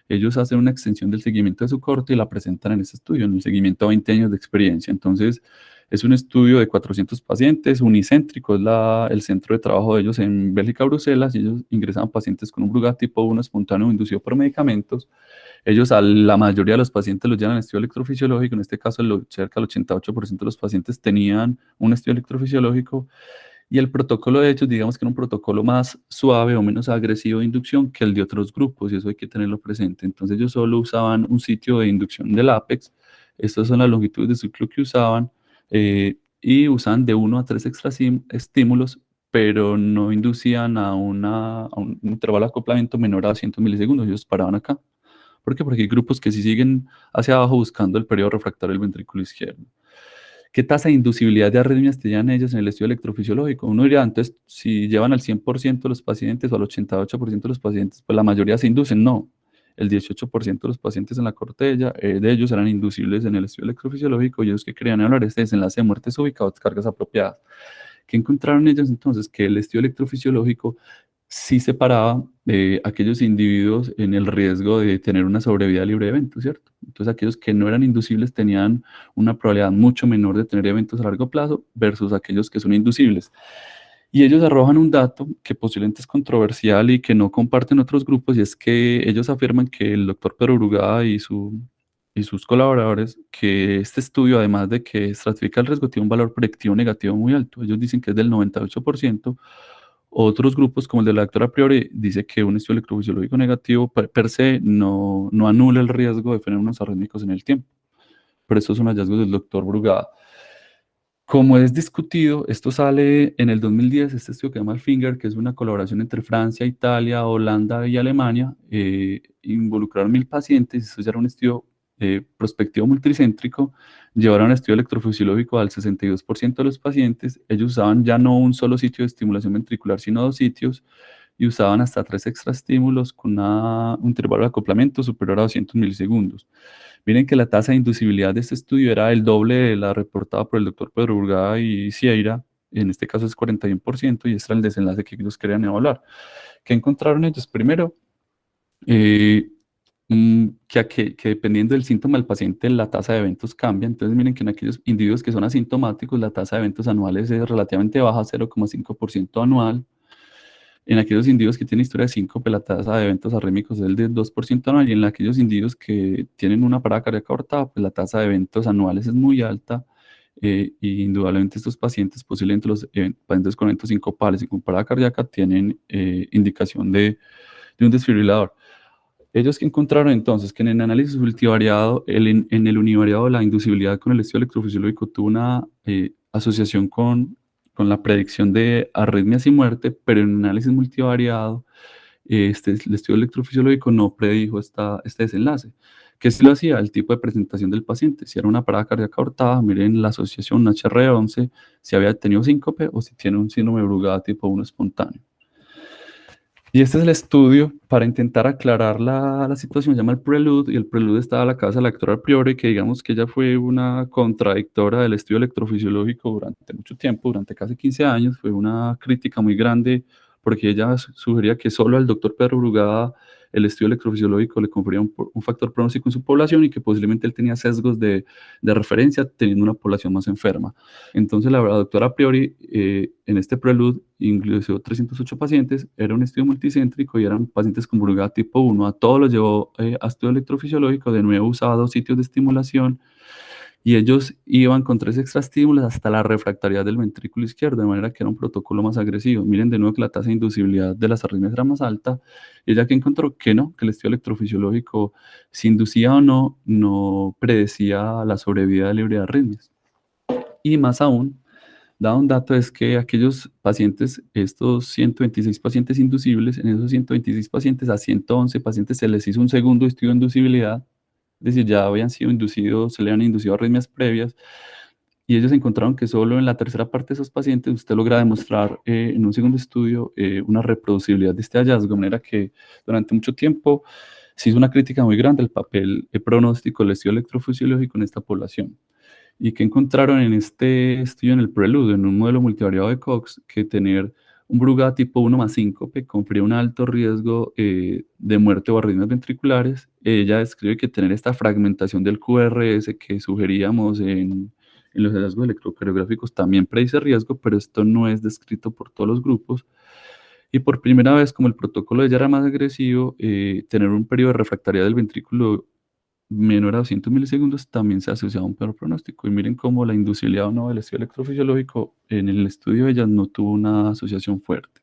Ellos hacen una extensión del seguimiento de su corte y la presentan en este estudio, en el seguimiento a 20 años de experiencia. Entonces, Es un estudio de 400 pacientes, unicéntrico, es el centro de trabajo de ellos en Bélgica, Bruselas, y ellos ingresaban pacientes con un Brugada tipo 1 espontáneo inducido por medicamentos. Ellos a la mayoría de los pacientes los llevan al estudio electrofisiológico, en este caso cerca del 88% de los pacientes tenían un estudio electrofisiológico, y el protocolo de ellos, digamos que era un protocolo más suave o menos agresivo de inducción que el de otros grupos, y eso hay que tenerlo presente. Entonces ellos solo usaban un sitio de inducción del Apex, estas son las longitudes de ciclo que usaban, y usaban de 1 a 3 estímulos, pero no inducían a un intervalo de acoplamiento menor a 200 milisegundos, ellos paraban acá. ¿Por qué? Porque hay grupos que sí siguen hacia abajo buscando el periodo refractario del ventrículo izquierdo. ¿Qué tasa de inducibilidad de arritmias tenían ellos en el estudio electrofisiológico? Uno diría, entonces, si llevan al 100% de los pacientes o al 88% de los pacientes, pues la mayoría se inducen. No, el 18% de los pacientes en la cortella, de ellos eran inducibles en el estudio electrofisiológico, y ellos que querían hablar este desenlace de muerte súbita o descargas apropiadas. ¿Qué encontraron ellos entonces? Que el estudio electrofisiológico sí separaba aquellos individuos en el riesgo de tener una sobrevida libre de eventos, ¿cierto? Entonces aquellos que no eran inducibles tenían una probabilidad mucho menor de tener eventos a largo plazo versus aquellos que son inducibles. Y ellos arrojan un dato que posiblemente es controversial y que no comparten otros grupos, y es que ellos afirman que el doctor Pedro Brugada y sus colaboradores, que este estudio, además de que estratifica el riesgo, tiene un valor predictivo negativo muy alto. Ellos dicen que es del 98%. Otros grupos, como el de la doctora Priori, dice que un estudio electrofisiológico negativo per se no anula el riesgo de fenómenos arrítmicos en el tiempo. Pero estos son hallazgos del doctor Brugada. Como es discutido, esto sale en el 2010, este estudio que se llama el Finger, que es una colaboración entre Francia, Italia, Holanda y Alemania. Involucraron 1000 pacientes, esto ya era un estudio prospectivo multicéntrico. Llevaron el estudio electrofisiológico al 62% de los pacientes. Ellos usaban ya no un solo sitio de estimulación ventricular, sino 2 sitios, y usaban hasta 3 extraestímulos con un intervalo de acoplamiento superior a 200 milisegundos. Miren que la tasa de inducibilidad de este estudio era el doble de la reportada por el doctor Pedro Burgada y Sierra, en este caso es 41%, y este era el desenlace que ellos querían evaluar. ¿Qué encontraron ellos? Primero, que dependiendo del síntoma del paciente, la tasa de eventos cambia. Entonces, miren que en aquellos individuos que son asintomáticos, la tasa de eventos anuales es relativamente baja, 0,5% anual. En aquellos individuos que tienen historia de síncope, la tasa de eventos arrítmicos es del 2% anual, y en aquellos individuos que tienen una parada cardíaca aortada, pues la tasa de eventos anuales es muy alta, y indudablemente estos pacientes, posiblemente los pacientes con eventos sincopales y con parada cardíaca, tienen indicación de un desfibrilador. Ellos que encontraron entonces que en el análisis multivariado, en el univariado, la inducibilidad con el estudio electrofisiológico tuvo una asociación con la predicción de arritmias y muerte, pero en un análisis multivariado, el estudio electrofisiológico no predijo este desenlace. ¿Qué sí lo hacía? El tipo de presentación del paciente. Si era una parada cardíaca aortada, miren la asociación HR11, si había tenido síncope o si tiene un síndrome de Brugada tipo 1 espontáneo. Y este es el estudio para intentar aclarar la situación, se llama el Prelude, y el Prelude estaba a la cabeza de la doctora Priori, que digamos que ella fue una contradictora del estudio electrofisiológico durante mucho tiempo, durante casi 15 años, fue una crítica muy grande, porque ella sugería que solo al doctor Pedro Brugada el estudio electrofisiológico le confería un factor pronóstico en su población, y que posiblemente él tenía sesgos de referencia teniendo una población más enferma. Entonces la doctora Priori en este Prelude incluyó 308 pacientes, era un estudio multicéntrico y eran pacientes con Brugada tipo 1, a todos los llevó a estudio electrofisiológico, de nuevo usaba 2 sitios de estimulación, y ellos iban con 3 extraestímulos hasta la refractariedad del ventrículo izquierdo, de manera que era un protocolo más agresivo. Miren de nuevo que la tasa de inducibilidad de las arritmias era más alta, y ella que encontró que no, que el estudio electrofisiológico, si inducía o no, no predecía la sobrevida libre de arritmias. Y más aún, dado un dato, es que aquellos pacientes, estos 126 pacientes inducibles, en esos 126 pacientes, a 111 pacientes se les hizo un segundo estudio de inducibilidad, es decir, ya habían sido inducidos, se le habían inducido arritmias previas, y ellos encontraron que solo en la tercera parte de esos pacientes usted logra demostrar en un segundo estudio una reproducibilidad de este hallazgo, de manera que durante mucho tiempo se hizo una crítica muy grande al papel pronóstico del estudio electrofisiológico en esta población. Y que encontraron en este estudio, en el Prelude, en un modelo multivariado de Cox, que tener un Brugada tipo 1 más síncope confería un alto riesgo de muerte o arritmias ventriculares. Ella describe que tener esta fragmentación del QRS que sugeríamos en en los hallazgos electrocardiográficos también predice riesgo, pero esto no es descrito por todos los grupos. Y por primera vez, como el protocolo ya era más agresivo, tener un periodo de refractaridad del ventrículo menor a 200 milisegundos también se asocia a un peor pronóstico. Y miren cómo la inducibilidad o no del estudio electrofisiológico en el estudio de ellas no tuvo una asociación fuerte.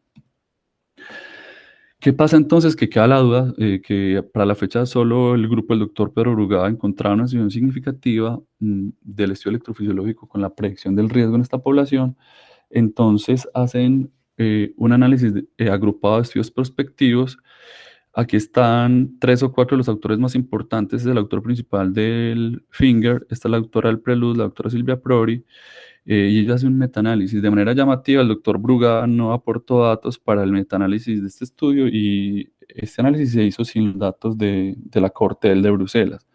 ¿Qué pasa entonces? Que queda la duda que para la fecha solo el grupo del doctor Pedro Brugada encontraba una asociación significativa del estudio electrofisiológico con la predicción del riesgo en esta población. Entonces hacen un análisis agrupado de estudios prospectivos. Aquí están 3 o 4 de los autores más importantes. Es el autor principal del FINGER, está la doctora del Prelude, la doctora Silvia Prori, y ellos hacen un metaanálisis. De manera llamativa, el doctor Brugada no aportó datos para el metaanálisis de este estudio y este análisis se hizo sin datos de la Corte de Bruselas.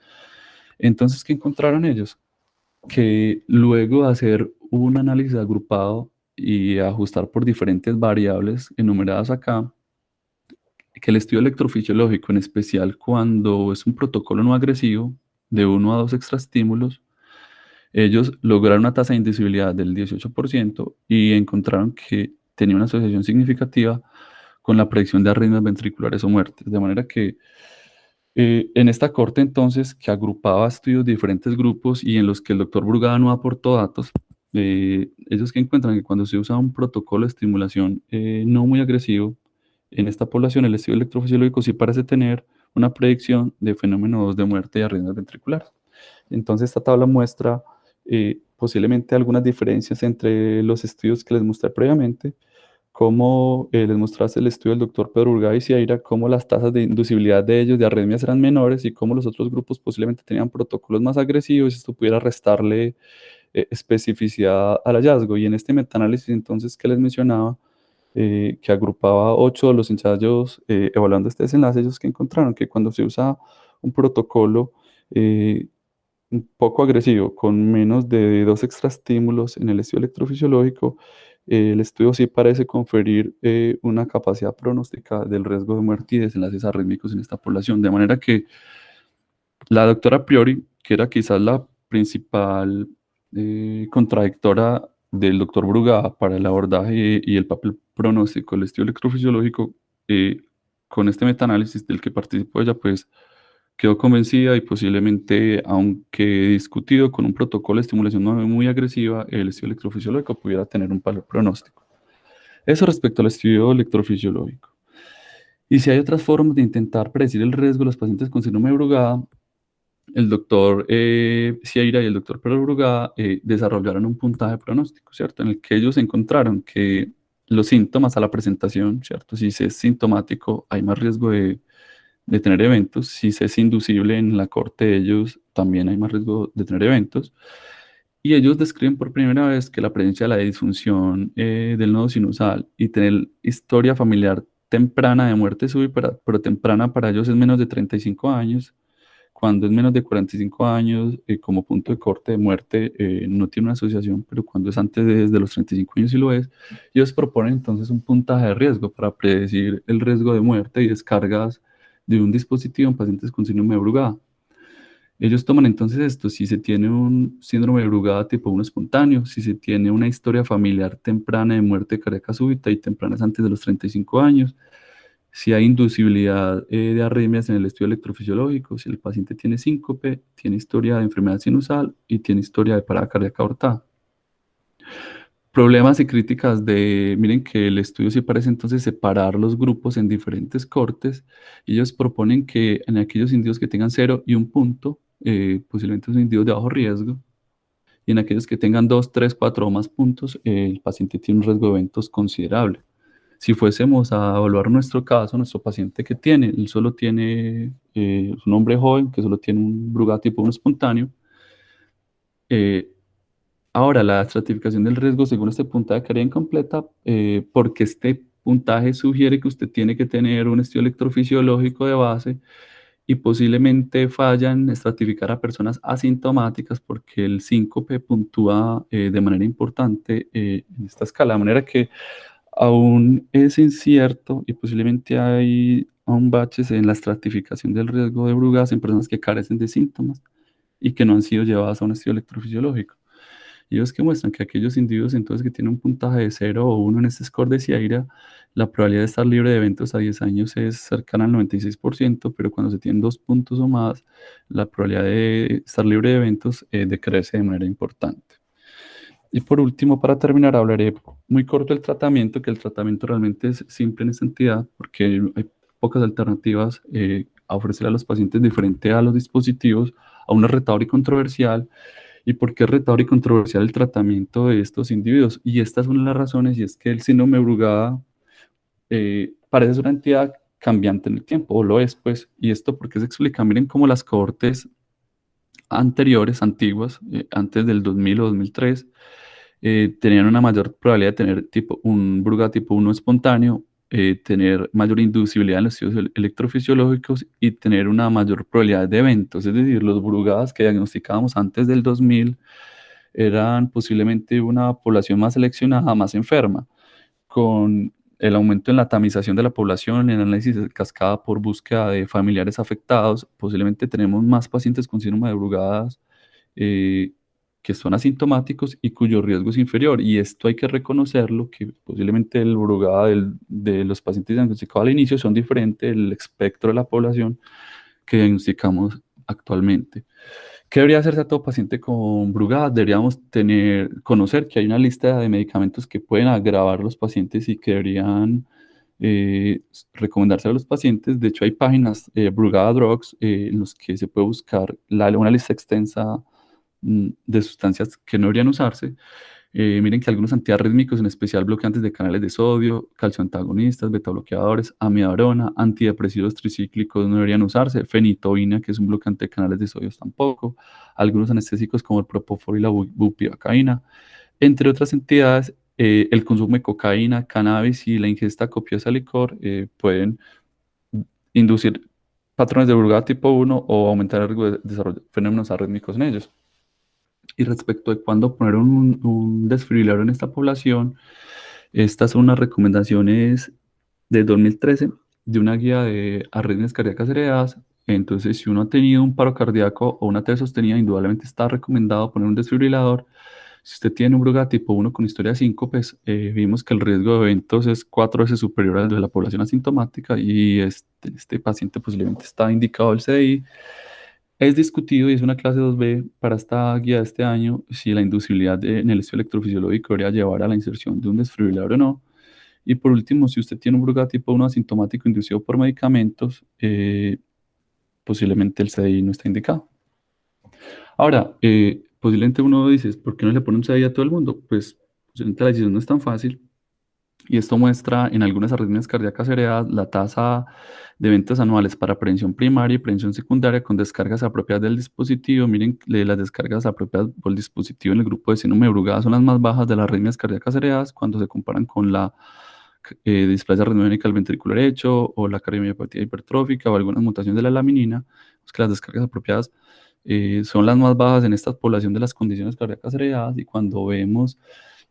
Entonces, ¿qué encontraron ellos? Que luego de hacer un análisis agrupado y ajustar por diferentes variables enumeradas acá, que el estudio electrofisiológico, en especial cuando es un protocolo no agresivo, de 1 a 2 extraestímulos, ellos lograron una tasa de indecibilidad del 18% y encontraron que tenía una asociación significativa con la predicción de arritmias ventriculares o muertes. De manera que en esta corte entonces, que agrupaba estudios de diferentes grupos y en los que el doctor Brugada no aportó datos, ellos que encuentran que cuando se usa un protocolo de estimulación no muy agresivo, en esta población el estudio electrofisiológico sí parece tener una predicción de fenómenos de muerte y arritmias ventriculares. Entonces esta tabla muestra posiblemente algunas diferencias entre los estudios que les mostré previamente, como les mostraste el estudio del doctor Pedro Urgada y Cieira, cómo las tasas de inducibilidad de ellos de arritmias eran menores y cómo los otros grupos posiblemente tenían protocolos más agresivos y esto pudiera restarle especificidad al hallazgo. Y en este metaanálisis entonces que les mencionaba, que agrupaba 8 de los ensayos evaluando este desenlace, ellos que encontraron que cuando se usa un protocolo un poco agresivo, con menos de 2 extraestímulos en el estudio electrofisiológico, el estudio sí parece conferir una capacidad pronóstica del riesgo de muerte y desenlaces arrítmicos en esta población. De manera que la doctora Priori, que era quizás la principal contradictora del doctor Brugada para el abordaje y el papel pronóstico del estudio electrofisiológico, con este metaanálisis del que participó ella, pues quedó convencida y posiblemente, aunque discutido con un protocolo de estimulación no muy agresiva, el estudio electrofisiológico pudiera tener un valor pronóstico. Eso respecto al estudio electrofisiológico. Y si hay otras formas de intentar predecir el riesgo de los pacientes con síndrome de Brugada, el doctor Cieira y el doctor Pedro Brugada desarrollaron un puntaje pronóstico, ¿cierto? En el que ellos encontraron que los síntomas a la presentación, ¿cierto? Si se es sintomático, hay más riesgo de tener eventos. Si se es inducible en la corte de ellos, también hay más riesgo de tener eventos. Y ellos describen por primera vez que la presencia de la disfunción del nodo sinusal y tener historia familiar temprana de muerte súbita, pero temprana para ellos es menos de 35 años. Cuando es menos de 45 años, como punto de corte de muerte, no tiene una asociación, pero cuando es antes de los 35 años sí lo es. Ellos proponen entonces un puntaje de riesgo para predecir el riesgo de muerte y descargas de un dispositivo en pacientes con síndrome de Brugada. Ellos toman entonces esto, si se tiene un síndrome de Brugada tipo 1 espontáneo, si se tiene una historia familiar temprana de muerte cardíaca súbita y tempranas antes de los 35 años, si hay inducibilidad de arritmias en el estudio electrofisiológico, si el paciente tiene síncope, tiene historia de enfermedad sinusal y tiene historia de parada cardíaca aortada. Problemas y críticas miren que el estudio sí parece entonces separar los grupos en diferentes cortes. Ellos proponen que en aquellos individuos que tengan 0 y 1 punto, posiblemente son individuos de bajo riesgo, y en aquellos que tengan 2, 3, 4 o más puntos, el paciente tiene un riesgo de eventos considerable. Si fuésemos a evaluar nuestro caso, nuestro paciente que tiene, él solo tiene, es un hombre joven que solo tiene un Brugada tipo 1 espontáneo. Ahora, la estratificación del riesgo según este puntaje quedaría incompleta porque este puntaje sugiere que usted tiene que tener un estudio electrofisiológico de base y posiblemente fallan en estratificar a personas asintomáticas porque el síncope puntúa de manera importante en esta escala, de manera que aún es incierto y posiblemente hay aún baches en la estratificación del riesgo de Brugas en personas que carecen de síntomas y que no han sido llevadas a un estudio electrofisiológico. Y ellos que muestran que aquellos individuos entonces que tienen un puntaje de 0 o 1 en este score de Sierra, la probabilidad de estar libre de eventos a 10 años es cercana al 96%, pero cuando se tienen 2 puntos o más, la probabilidad de estar libre de eventos decrece de manera importante. Y por último, para terminar, hablaré muy corto del tratamiento, que el tratamiento realmente es simple en esta entidad, porque hay pocas alternativas a ofrecer a los pacientes diferente a los dispositivos. Aún es retador y controversial. ¿Y por qué es retador y controversial el tratamiento de estos individuos? Y esta es una de las razones, y es que el síndrome de Brugada parece ser una entidad cambiante en el tiempo, o lo es, pues. Y esto porque se explica, miren cómo las cohortes anteriores, antiguas, antes del 2000 o 2003, tenían una mayor probabilidad de tener un Brugada tipo 1 espontáneo, tener mayor inducibilidad en los estudios electrofisiológicos y tener una mayor probabilidad de eventos. Es decir, los Brugadas que diagnosticábamos antes del 2000 eran posiblemente una población más seleccionada, más enferma. Con el aumento en la tamización de la población, en el análisis de cascada por búsqueda de familiares afectados, posiblemente tenemos más pacientes con síndrome de Brugadas eh, que son asintomáticos y cuyo riesgo es inferior. Y esto hay que reconocerlo, que posiblemente el Brugada de los pacientes diagnosticados al inicio son diferentes del espectro de la población que diagnosticamos actualmente. ¿Qué debería hacerse a todo paciente con Brugada? Deberíamos conocer que hay una lista de medicamentos que pueden agravar los pacientes y que deberían eh, recomendarse a los pacientes. De hecho, hay páginas, Brugada Drugs, en los que se puede buscar una lista extensa de sustancias que no deberían usarse. Miren que algunos antiarrítmicos, en especial bloqueantes de canales de sodio, calcioantagonistas, betabloqueadores, amiodarona, antidepresivos tricíclicos no deberían usarse, fenitoína, que es un bloqueante de canales de sodio tampoco, algunos anestésicos como el propofol y la bupivacaína, entre otras entidades. El consumo de cocaína, cannabis y la ingesta copiosa de licor pueden inducir patrones de Brugada tipo 1 o aumentar el riesgo de desarrollar fenómenos arrítmicos en ellos. Y respecto de cuándo poner un desfibrilador en esta población, estas son unas recomendaciones de 2013 de una guía de arritmias cardíacas heredadas. Entonces, si uno ha tenido un paro cardíaco o una T sostenida, indudablemente está recomendado poner un desfibrilador. Si usted tiene un Brugada tipo 1 con historia de síncopes, vimos que el riesgo de eventos es 4 veces superior al de la población asintomática y este paciente posiblemente está indicado el CDI. Es discutido y es una clase 2B para esta guía de este año si la inducibilidad en el estudio electrofisiológico debería llevar a la inserción de un desfibrilador o no. Y por último, si usted tiene un Brugada tipo 1 asintomático inducido por medicamentos, posiblemente el CDI no está indicado. Ahora, posiblemente uno dice, ¿por qué no le pone un CDI a todo el mundo? Pues posiblemente la decisión no es tan fácil. Y esto muestra en algunas arritmias cardíacas heredadas la tasa de eventos anuales para prevención primaria y prevención secundaria con descargas apropiadas del dispositivo. Miren, las descargas apropiadas por el dispositivo en el grupo de síndrome de Brugada son las más bajas de las arritmias cardíacas heredadas cuando se comparan con la displasia arritmiónica del ventrículo derecho o la cardiomyopatía hipertrófica o algunas mutaciones de la laminina. Es que las descargas apropiadas son las más bajas en esta población de las condiciones cardíacas heredadas, y cuando vemos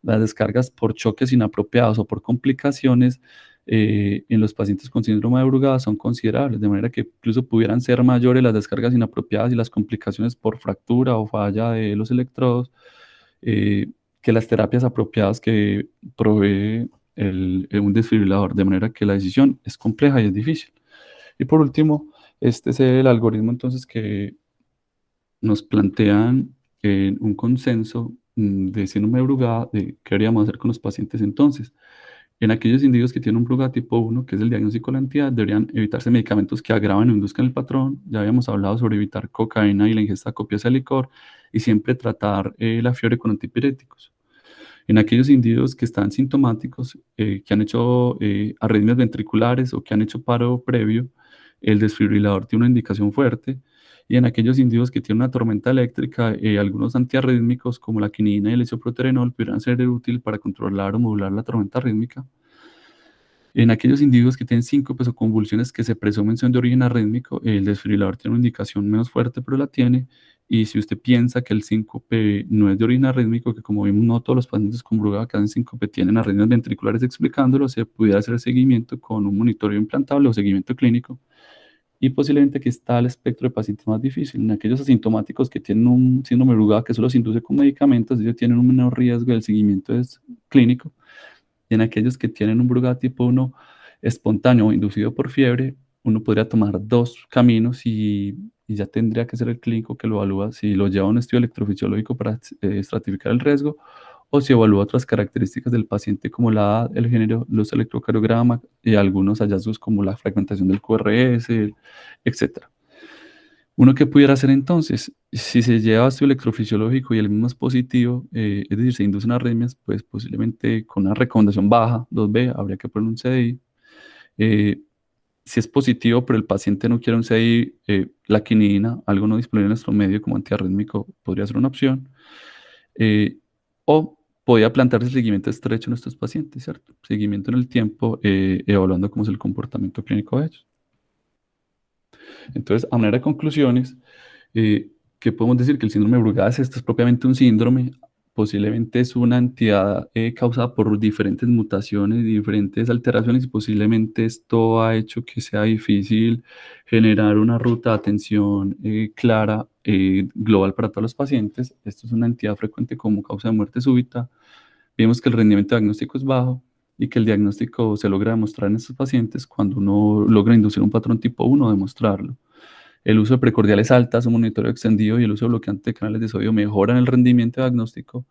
las descargas por choques inapropiados o por complicaciones en los pacientes con síndrome de Brugada son considerables, de manera que incluso pudieran ser mayores las descargas inapropiadas y las complicaciones por fractura o falla de los electrodos que las terapias apropiadas que provee un desfibrilador, de manera que la decisión es compleja y es difícil. Y por último, este es el algoritmo entonces que nos plantean un consenso de síndrome de Brugada de qué deberíamos hacer con los pacientes entonces. En aquellos individuos que tienen un Brugada tipo 1, que es el diagnóstico de la entidad, deberían evitarse medicamentos que agravan o induzcan el patrón. Ya habíamos hablado sobre evitar cocaína y la ingesta copiosa de licor y siempre tratar la fiebre con antipiréticos. En aquellos individuos que están sintomáticos, que han hecho arritmias ventriculares o que han hecho paro previo, el desfibrilador tiene una indicación fuerte. Y en aquellos individuos que tienen una tormenta eléctrica, algunos antiarrítmicos como la quinina y el isoproterenol pudieran ser útil para controlar o modular la tormenta rítmica. En aquellos individuos que tienen síncopes o convulsiones que se presumen son de origen arrítmico, el desfibrilador tiene una indicación menos fuerte, pero la tiene. Y si usted piensa que el síncope no es de origen arrítmico, que como vimos no todos los pacientes con Brugada que hacen síncope tienen arritmias ventriculares explicándolo, se pudiera hacer seguimiento con un monitoreo implantable o seguimiento clínico Y posiblemente aquí está el espectro de pacientes más difícil. En aquellos asintomáticos que tienen un síndrome de Brugada que solo se induce con medicamentos, ellos tienen un menor riesgo del seguimiento clínico. Y en aquellos que tienen un Brugada tipo 1 espontáneo o inducido por fiebre, uno podría tomar dos caminos y ya tendría que ser el clínico que lo evalúa si lo lleva a un estudio electrofisiológico para estratificar el riesgo o si evalúa otras características del paciente como la edad, el género, los electrocardiogramas y algunos hallazgos como la fragmentación del QRS, etcétera. Uno que pudiera hacer entonces, si se lleva estudio electrofisiológico y el mismo es positivo, es decir, se inducen arritmias, pues posiblemente con una recomendación baja, 2B, habría que poner un CDI. Eh, si es positivo, pero el paciente no quiere un CDI, la quinina, algo no disponible en nuestro medio como antiarrítmico, podría ser una opción. Eh, o podría plantearse seguimiento estrecho en estos pacientes, ¿cierto? Seguimiento en el tiempo, evaluando cómo es el comportamiento clínico de ellos. Entonces, a manera de conclusiones, que podemos decir que el síndrome de Brugada es propiamente un síndrome, posiblemente es una entidad causada por diferentes mutaciones, diferentes alteraciones y posiblemente esto ha hecho que sea difícil generar una ruta de atención clara, global para todos los pacientes. Esto es una entidad frecuente como causa de muerte súbita. Vimos que el rendimiento diagnóstico es bajo y que el diagnóstico se logra demostrar en estos pacientes cuando uno logra inducir un patrón tipo 1 o demostrarlo. El uso de precordiales altas, un monitoreo extendido y el uso de bloqueantes de canales de sodio mejoran el rendimiento diagnóstico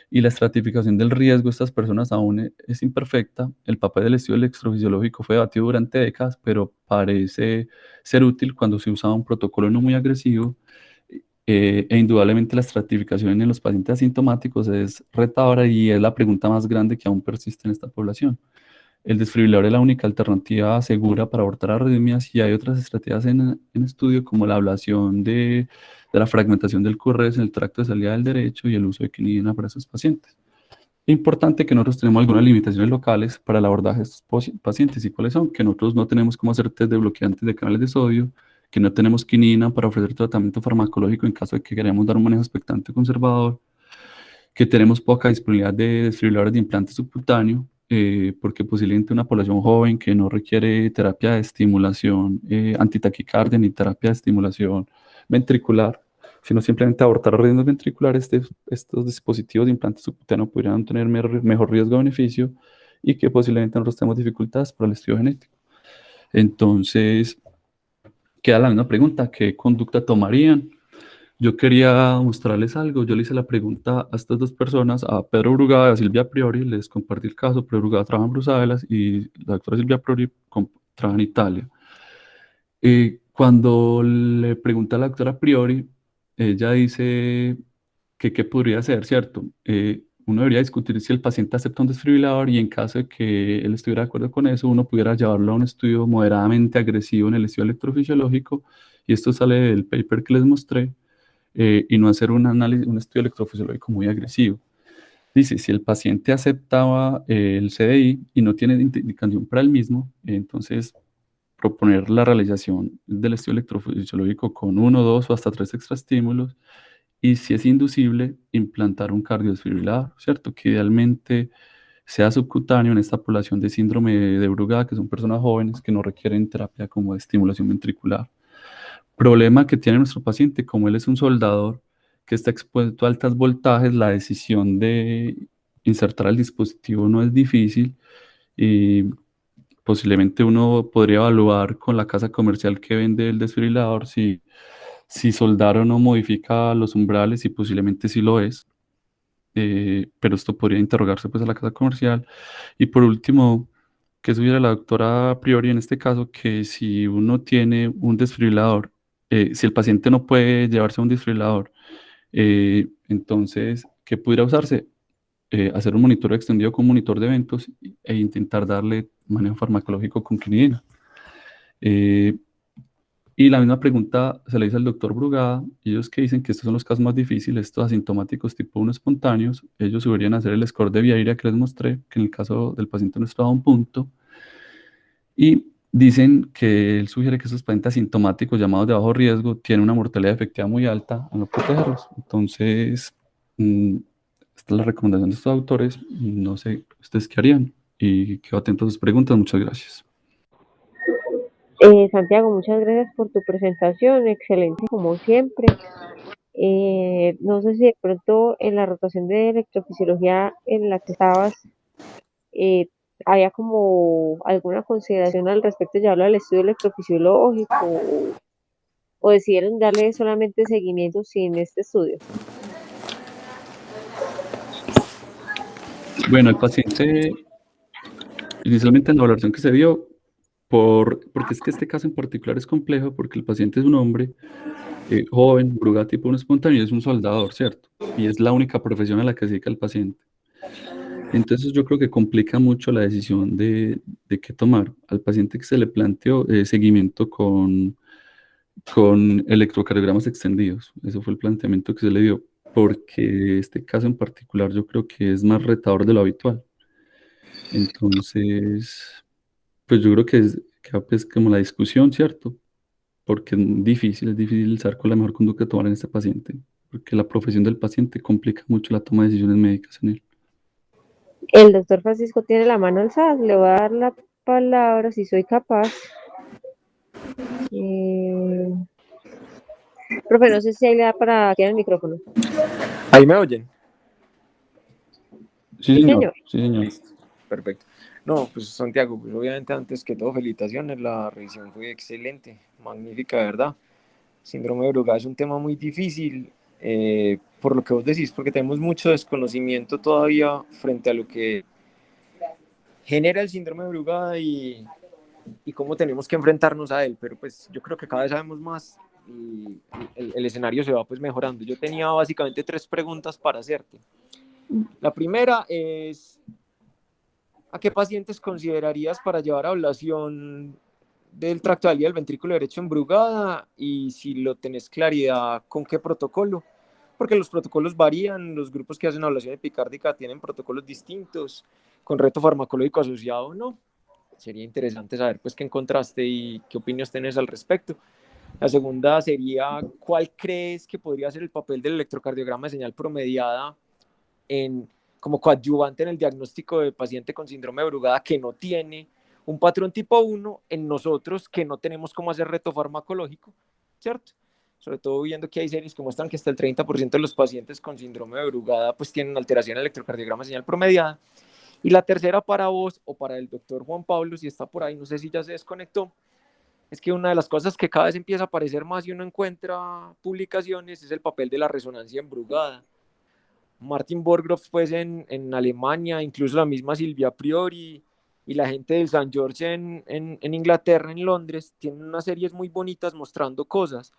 y la estratificación del riesgo de estas personas aún es imperfecta. El papel del estudio electrofisiológico fue debatido durante décadas, pero parece ser útil cuando se usa un protocolo no muy agresivo. E indudablemente la estratificación en los pacientes asintomáticos es retadora y es la pregunta más grande que aún persiste en esta población. El desfibrilador es la única alternativa segura para abortar arritmias y hay otras estrategias en estudio como la ablación de la fragmentación del QRS en el tracto de salida del derecho y el uso de quinina para esos pacientes. Importante que nosotros tenemos algunas limitaciones locales para el abordaje de estos pacientes. ¿Y cuáles son? Que nosotros no tenemos cómo hacer test de bloqueantes de canales de sodio, que no tenemos quinina para ofrecer tratamiento farmacológico en caso de que queramos dar un manejo expectante conservador, que tenemos poca disponibilidad de desfibriladores de implante subcutáneo, porque posiblemente una población joven que no requiere terapia de estimulación antitaquicardia ni terapia de estimulación ventricular, sino simplemente abortar ritmos ventriculares, estos dispositivos de implante subcutáneo podrían tener mejor riesgo-beneficio y que posiblemente nosotros tenemos dificultades para el estudio genético. Entonces, queda la misma pregunta, ¿qué conducta tomarían? Yo quería mostrarles algo. Yo le hice la pregunta a estas dos personas, a Pedro Brugada y a Silvia Priori. Les compartí el caso. Pedro Brugada trabaja en Bruselas y la doctora Silvia Priori trabaja en Italia. Cuando le pregunta a la doctora Priori, ella dice que qué podría hacer, ¿cierto? Uno debería discutir si el paciente acepta un desfibrilador y en caso de que él estuviera de acuerdo con eso, uno pudiera llevarlo a un estudio moderadamente agresivo en el estudio electrofisiológico. Y esto sale del paper que les mostré y no hacer un análisis, un estudio electrofisiológico muy agresivo. Dice, si el paciente aceptaba el CDI y no tiene indicación para el mismo, entonces proponer la realización del estudio electrofisiológico con uno, dos o hasta tres extraestímulos y si es inducible, implantar un cardiodesfibrilador, ¿cierto? Que idealmente sea subcutáneo en esta población de síndrome de Brugada, que son personas jóvenes que no requieren terapia como de estimulación ventricular. Problema que tiene nuestro paciente, como él es un soldador que está expuesto a altos voltajes, la decisión de insertar el dispositivo no es difícil y posiblemente uno podría evaluar con la casa comercial que vende el desfibrilador si soldar o no modifica los umbrales y posiblemente sí lo es. Pero esto podría interrogarse pues a la casa comercial. Y por último, que sugiere la doctora Priori en este caso, que si uno tiene un desfibrilador, si el paciente no puede llevarse un desfibrilador, entonces, ¿qué pudiera usarse? Hacer un monitoreo extendido con monitor de eventos e intentar darle manejo farmacológico con clonidina. Y la misma pregunta se le hizo al doctor Brugada, y ellos que dicen que estos son los casos más difíciles, estos asintomáticos tipo 1 espontáneos, ellos deberían hacer el score de Vieira que les mostré, que en el caso del paciente no estaba a un punto, y dicen que él sugiere que esos pacientes asintomáticos llamados de bajo riesgo tienen una mortalidad efectiva muy alta al no protegerlos. Entonces, esta es la recomendación de estos autores, no sé ustedes qué harían, y quedo atento a sus preguntas, muchas gracias. Santiago, muchas gracias por tu presentación, excelente como siempre. No sé si de pronto en la rotación de electrofisiología en la que estabas, eh, había como alguna consideración al respecto, ya hablo del estudio electrofisiológico o decidieron darle solamente seguimiento sin este estudio. Bueno, el paciente, inicialmente en la valoración que se dio, porque es que este caso en particular es complejo, porque el paciente es un hombre joven, Brugada tipo 1 espontáneo, y es un soldador, ¿cierto? Y es la única profesión a la que se dedica el paciente. Entonces yo creo que complica mucho la decisión de qué tomar. Al paciente que se le planteó seguimiento con electrocardiogramas extendidos. Eso fue el planteamiento que se le dio, porque este caso en particular yo creo que es más retador de lo habitual. Entonces, pues yo creo que pues como la discusión, ¿cierto? Porque es difícil saber cuál es la mejor conducta a tomar en este paciente, porque la profesión del paciente complica mucho la toma de decisiones médicas en él. El doctor Francisco tiene la mano alzada, le voy a dar la palabra si soy capaz. Eh, Profe, no sé si ahí le da para que el micrófono. ¿Ahí me oyen? Sí, Sí, señor, señor. sí, señor. Listo, perfecto. No, pues Santiago, pues obviamente antes que todo felicitaciones, la revisión fue excelente, magnífica, de verdad. Síndrome de Brugada es un tema muy difícil, por lo que vos decís, porque tenemos mucho desconocimiento todavía frente a lo que genera el síndrome de Brugada y cómo tenemos que enfrentarnos a él, pero pues yo creo que cada vez sabemos más y el escenario se va pues mejorando. Yo tenía básicamente 3 preguntas para hacerte. La primera es, ¿a qué pacientes considerarías para llevar ablación del tracto de del ventrículo derecho en Brugada? Y si lo tenés claridad, ¿con qué protocolo? Porque los protocolos varían, los grupos que hacen ablación epicárdica tienen protocolos distintos, con reto farmacológico asociado o no. Sería interesante saber pues qué encontraste y qué opiniones tenés al respecto. La segunda sería, ¿cuál crees que podría ser el papel del electrocardiograma de señal promediada en, como coadyuvante en el diagnóstico de paciente con síndrome de Brugada que no tiene un patrón tipo 1 en nosotros que no tenemos cómo hacer reto farmacológico, ¿cierto? Sobre todo viendo que hay series que muestran que hasta el 30% de los pacientes con síndrome de Brugada pues tienen alteración en el electrocardiograma señal promediada. Y la tercera para vos o para el doctor Juan Pablo, si está por ahí, no sé si ya se desconectó, es que una de las cosas que cada vez empieza a aparecer más y uno encuentra publicaciones es el papel de la resonancia en Brugada. Martin Borgroff pues en Alemania, incluso la misma Silvia Priori y la gente del St. George en Inglaterra, en Londres, tienen unas series muy bonitas mostrando cosas,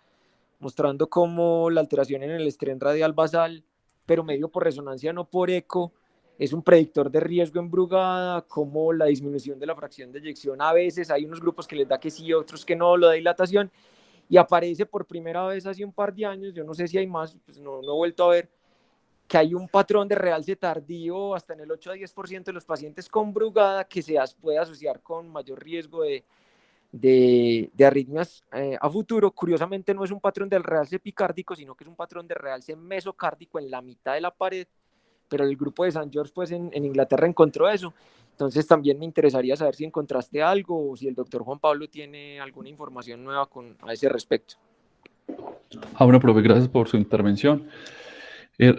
mostrando cómo la alteración en el estrés radial basal, pero medio por resonancia, no por eco, es un predictor de riesgo en Brugada, como la disminución de la fracción de eyección a veces, hay unos grupos que les da que sí, otros que no, lo de dilatación, y aparece por primera vez hace un par de años, yo no sé si hay más, pues no he vuelto a ver, que hay un patrón de realce tardío hasta en el 8 a 10% de los pacientes con Brugada que se puede asociar con mayor riesgo de arritmias a futuro. Curiosamente no es un patrón del realce epicárdico, sino que es un patrón de realce mesocárdico en la mitad de la pared, pero el grupo de St. George pues en Inglaterra encontró eso. Entonces también me interesaría saber si encontraste algo o si el doctor Juan Pablo tiene alguna información nueva a ese respecto. Bueno, profe, gracias por su intervención.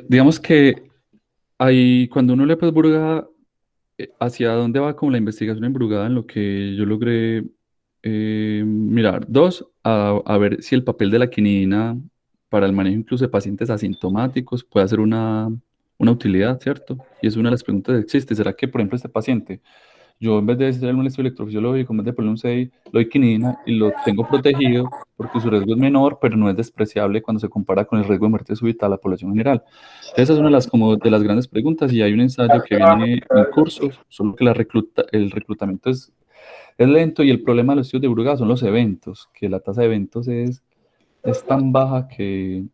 Digamos que cuando uno lee pues Brugada, hacia dónde va como la investigación en Brugada, en lo que yo logré mirar. Dos, a ver si el papel de la quinidina para el manejo incluso de pacientes asintomáticos puede ser una utilidad, ¿cierto? Y es una de las preguntas que existe. ¿Será que, por ejemplo, este paciente, yo en vez de hacer un estudio electrofisiológico, en vez de ponerle un CI, le doy quinidina y lo tengo protegido porque su riesgo es menor, pero no es despreciable cuando se compara con el riesgo de muerte súbita a la población general? Entonces, esa es una de como de las grandes preguntas y hay un ensayo que viene en curso, solo que el reclutamiento es lento y el problema de los estudios de Brugada son los eventos, que la tasa de eventos es tan baja que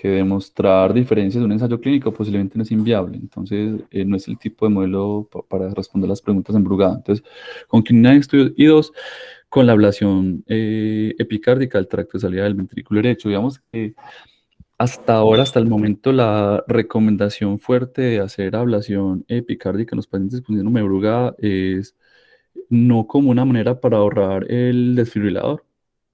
demostrar diferencias de un ensayo clínico posiblemente no es inviable. Entonces, no es el tipo de modelo para responder las preguntas en Brugada. Entonces, con quinina de estudios y dos, con la ablación epicárdica del tracto de salida del ventrículo derecho. Digamos que hasta ahora, hasta el momento, la recomendación fuerte de hacer ablación epicárdica en los pacientes con síndrome de Brugada no como una manera para ahorrar el desfibrilador,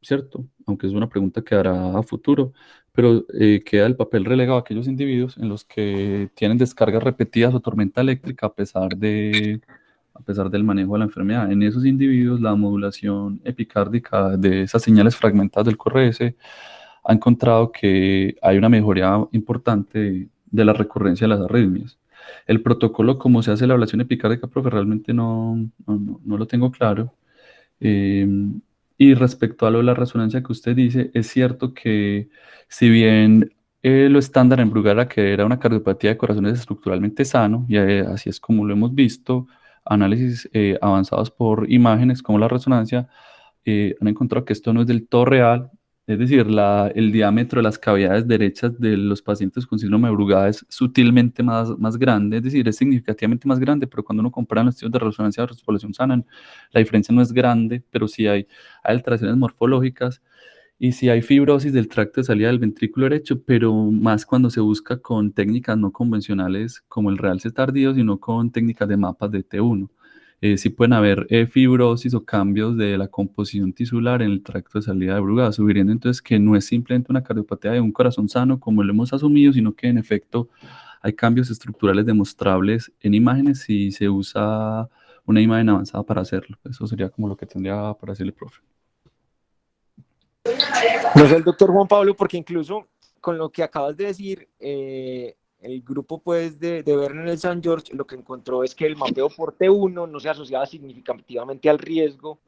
¿cierto? Aunque es una pregunta que hará a futuro, pero queda el papel relegado a aquellos individuos en los que tienen descargas repetidas o tormenta eléctrica a pesar del manejo de la enfermedad. En esos individuos, la modulación epicárdica de esas señales fragmentadas del QRS ha encontrado que hay una mejoría importante de la recurrencia de las arritmias. El protocolo, cómo se hace la ablación epicárdica, profe, realmente no lo tengo claro. Eh, y respecto a lo de la resonancia que usted dice, es cierto que si bien lo estándar en Brugada era que era una cardiopatía de corazón es estructuralmente sano, y así es como lo hemos visto, análisis avanzados por imágenes como la resonancia han encontrado que esto no es del todo real. Es decir, el diámetro de las cavidades derechas de los pacientes con síndrome de Brugada es sutilmente más grande, es decir, es significativamente más grande, pero cuando uno compara los estudios de resonancia de población sana, la diferencia no es grande, pero sí hay alteraciones morfológicas y sí hay fibrosis del tracto de salida del ventrículo derecho, pero más cuando se busca con técnicas no convencionales como el realce tardío, sino con técnicas de mapas de T1. Sí pueden haber fibrosis o cambios de la composición tisular en el tracto de salida de Brugada, sugiriendo entonces que no es simplemente una cardiopatía de un corazón sano como lo hemos asumido, sino que en efecto hay cambios estructurales demostrables en imágenes y se usa una imagen avanzada para hacerlo. Eso sería como lo que tendría para decirle, profe. No sé, el doctor Juan Pablo, porque incluso con lo que acabas de decir, el grupo pues de Werner el San George lo que encontró es que el mapeo por T1 no se asociaba significativamente al riesgo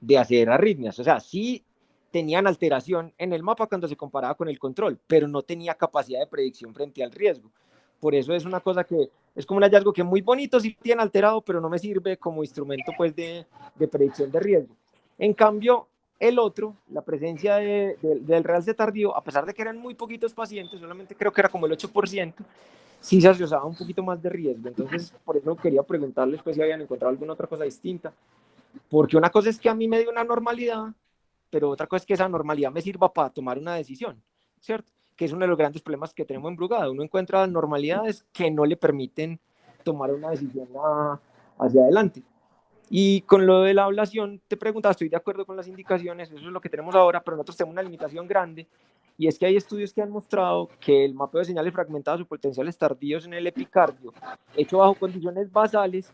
de hacer arritmias. O sea, sí tenían alteración en el mapa cuando se comparaba con el control, pero no tenía capacidad de predicción frente al riesgo. Por eso es una cosa que es como un hallazgo que muy bonito, sí tiene alterado, pero no me sirve como instrumento pues de predicción de riesgo. En cambio, el otro, la presencia del realce tardío, a pesar de que eran muy poquitos pacientes, solamente creo que era como el 8%, sí se asociaba un poquito más de riesgo. Entonces, por eso quería preguntarles pues, si habían encontrado alguna otra cosa distinta. Porque una cosa es que a mí me dio una normalidad, pero otra cosa es que esa normalidad me sirva para tomar una decisión, ¿cierto? Que es uno de los grandes problemas que tenemos en Brugada. Uno encuentra normalidades que no le permiten tomar una decisión hacia adelante. Y con lo de la ablación, te preguntaba, estoy de acuerdo con las indicaciones, eso es lo que tenemos ahora, pero nosotros tenemos una limitación grande, y es que hay estudios que han mostrado que el mapeo de señales fragmentadas o potenciales tardíos en el epicardio, hecho bajo condiciones basales,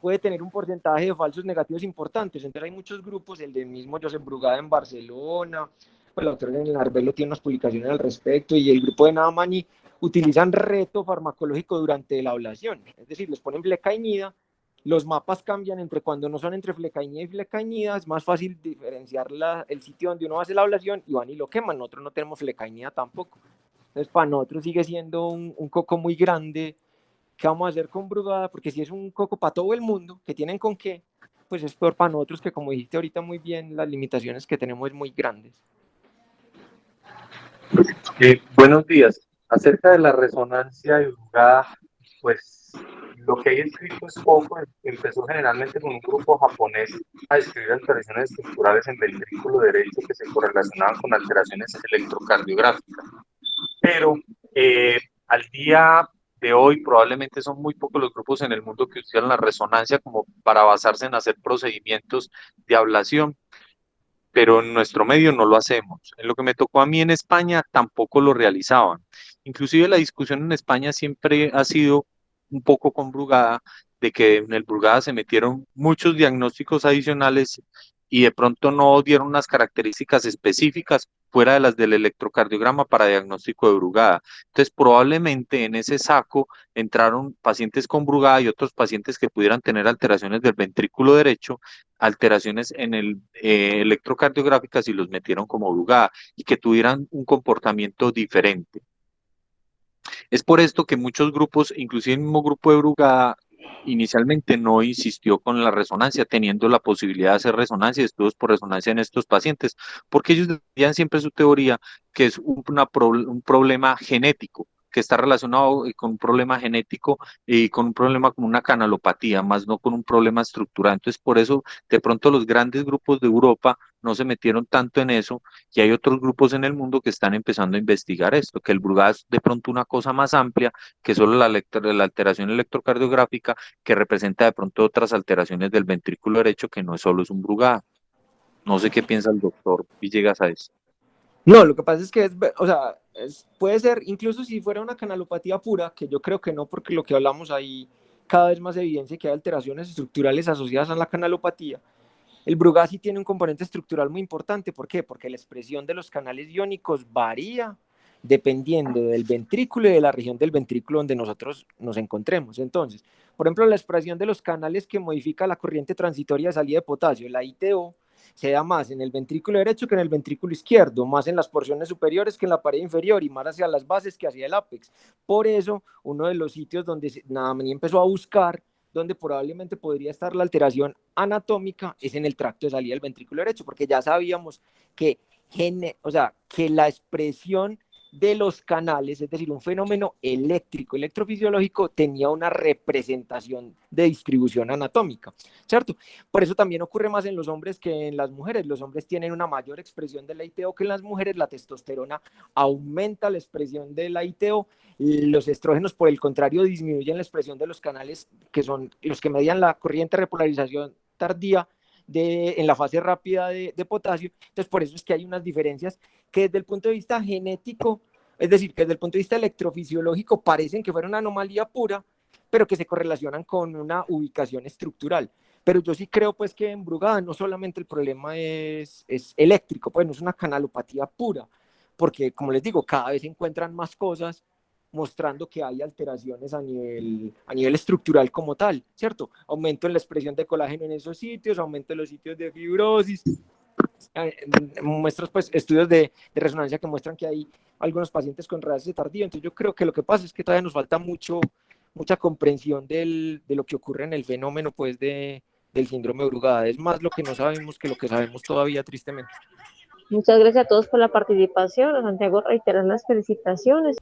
puede tener un porcentaje de falsos negativos importantes. Entonces hay muchos grupos, el de mismo Josep Brugada en Barcelona, pues la doctora en Arbelo tiene unas publicaciones al respecto, y el grupo de Naamani utilizan reto farmacológico durante la ablación, es decir, les ponen flecainida. Los mapas cambian entre cuando no son entre flecainida y flecainida, es más fácil diferenciar el sitio donde uno hace la ablación y van y lo queman. Nosotros no tenemos flecainida tampoco. Entonces, para nosotros sigue siendo un coco muy grande. ¿Qué vamos a hacer con Brugada? Porque si es un coco para todo el mundo, que tienen con qué, pues es peor para nosotros, que como dijiste ahorita muy bien, las limitaciones que tenemos es muy grandes. Buenos días. Acerca de la resonancia de Brugada, pues lo que hay escrito es poco. Empezó generalmente con un grupo japonés a describir alteraciones estructurales en ventrículo derecho que se correlacionaban con alteraciones electrocardiográficas. Pero al día de hoy probablemente son muy pocos los grupos en el mundo que utilizan la resonancia como para basarse en hacer procedimientos de ablación, pero en nuestro medio no lo hacemos. En lo que me tocó a mí en España tampoco lo realizaban. Inclusive la discusión en España siempre ha sido un poco con Brugada, de que en el Brugada se metieron muchos diagnósticos adicionales y de pronto no dieron unas características específicas fuera de las del electrocardiograma para diagnóstico de Brugada. Entonces, probablemente en ese saco entraron pacientes con Brugada y otros pacientes que pudieran tener alteraciones del ventrículo derecho, alteraciones en el electrocardiográficas, y los metieron como Brugada y que tuvieran un comportamiento diferente. Es por esto que muchos grupos, inclusive el mismo grupo de Brugada, inicialmente no insistió con la resonancia, teniendo la posibilidad de hacer resonancia y estudios por resonancia en estos pacientes, porque ellos decían siempre su teoría que es un problema genético, que está relacionado con un problema genético y con un problema como una canalopatía, más no con un problema estructural. Entonces, por eso, de pronto los grandes grupos de Europa no se metieron tanto en eso, y hay otros grupos en el mundo que están empezando a investigar esto, que el Brugada es de pronto una cosa más amplia que solo la alteración electrocardiográfica, que representa de pronto otras alteraciones del ventrículo derecho, que no es solo es un Brugada. No sé qué piensa el doctor Villegas a eso. No, lo que pasa es que, o sea, puede ser, incluso si fuera una canalopatía pura, que yo creo que no, porque lo que hablamos ahí, cada vez más evidencia que hay alteraciones estructurales asociadas a la canalopatía. El Brugada sí tiene un componente estructural muy importante. ¿Por qué? Porque la expresión de los canales iónicos varía dependiendo del ventrículo y de la región del ventrículo donde nosotros nos encontremos. Entonces, por ejemplo, la expresión de los canales que modifica la corriente transitoria de salida de potasio, la ITO, se da más en el ventrículo derecho que en el ventrículo izquierdo, más en las porciones superiores que en la pared inferior y más hacia las bases que hacia el ápex. Por eso, uno de los sitios donde Naamani empezó a buscar donde probablemente podría estar la alteración anatómica es en el tracto de salida del ventrículo derecho, porque ya sabíamos que, o sea, que la expresión de los canales, es decir, un fenómeno eléctrico, electrofisiológico, tenía una representación de distribución anatómica, ¿cierto? Por eso también ocurre más en los hombres que en las mujeres. Los hombres tienen una mayor expresión de la ITO que en las mujeres. La testosterona aumenta la expresión de la ITO. Los estrógenos, por el contrario, disminuyen la expresión de los canales que son los que median la corriente de repolarización tardía en la fase rápida de potasio. Entonces, por eso es que hay unas diferencias que desde el punto de vista genético, es decir, que desde el punto de vista electrofisiológico parecen que fuera una anomalía pura, pero que se correlacionan con una ubicación estructural. Pero yo sí creo pues que en Brugada no solamente el problema es eléctrico, pues no es una canalopatía pura, porque como les digo, cada vez se encuentran más cosas mostrando que hay alteraciones a nivel estructural como tal, ¿cierto? Aumento en la expresión de colágeno en esos sitios, aumento en los sitios de fibrosis, muestras pues estudios de resonancia que muestran que hay algunos pacientes con reaces tardío. Entonces yo creo que lo que pasa es que todavía nos falta mucha comprensión de lo que ocurre en el fenómeno pues del síndrome de Brugada. Es más lo que no sabemos que lo que sabemos todavía, tristemente. Muchas gracias a todos por la participación. A Santiago, reiterar las felicitaciones.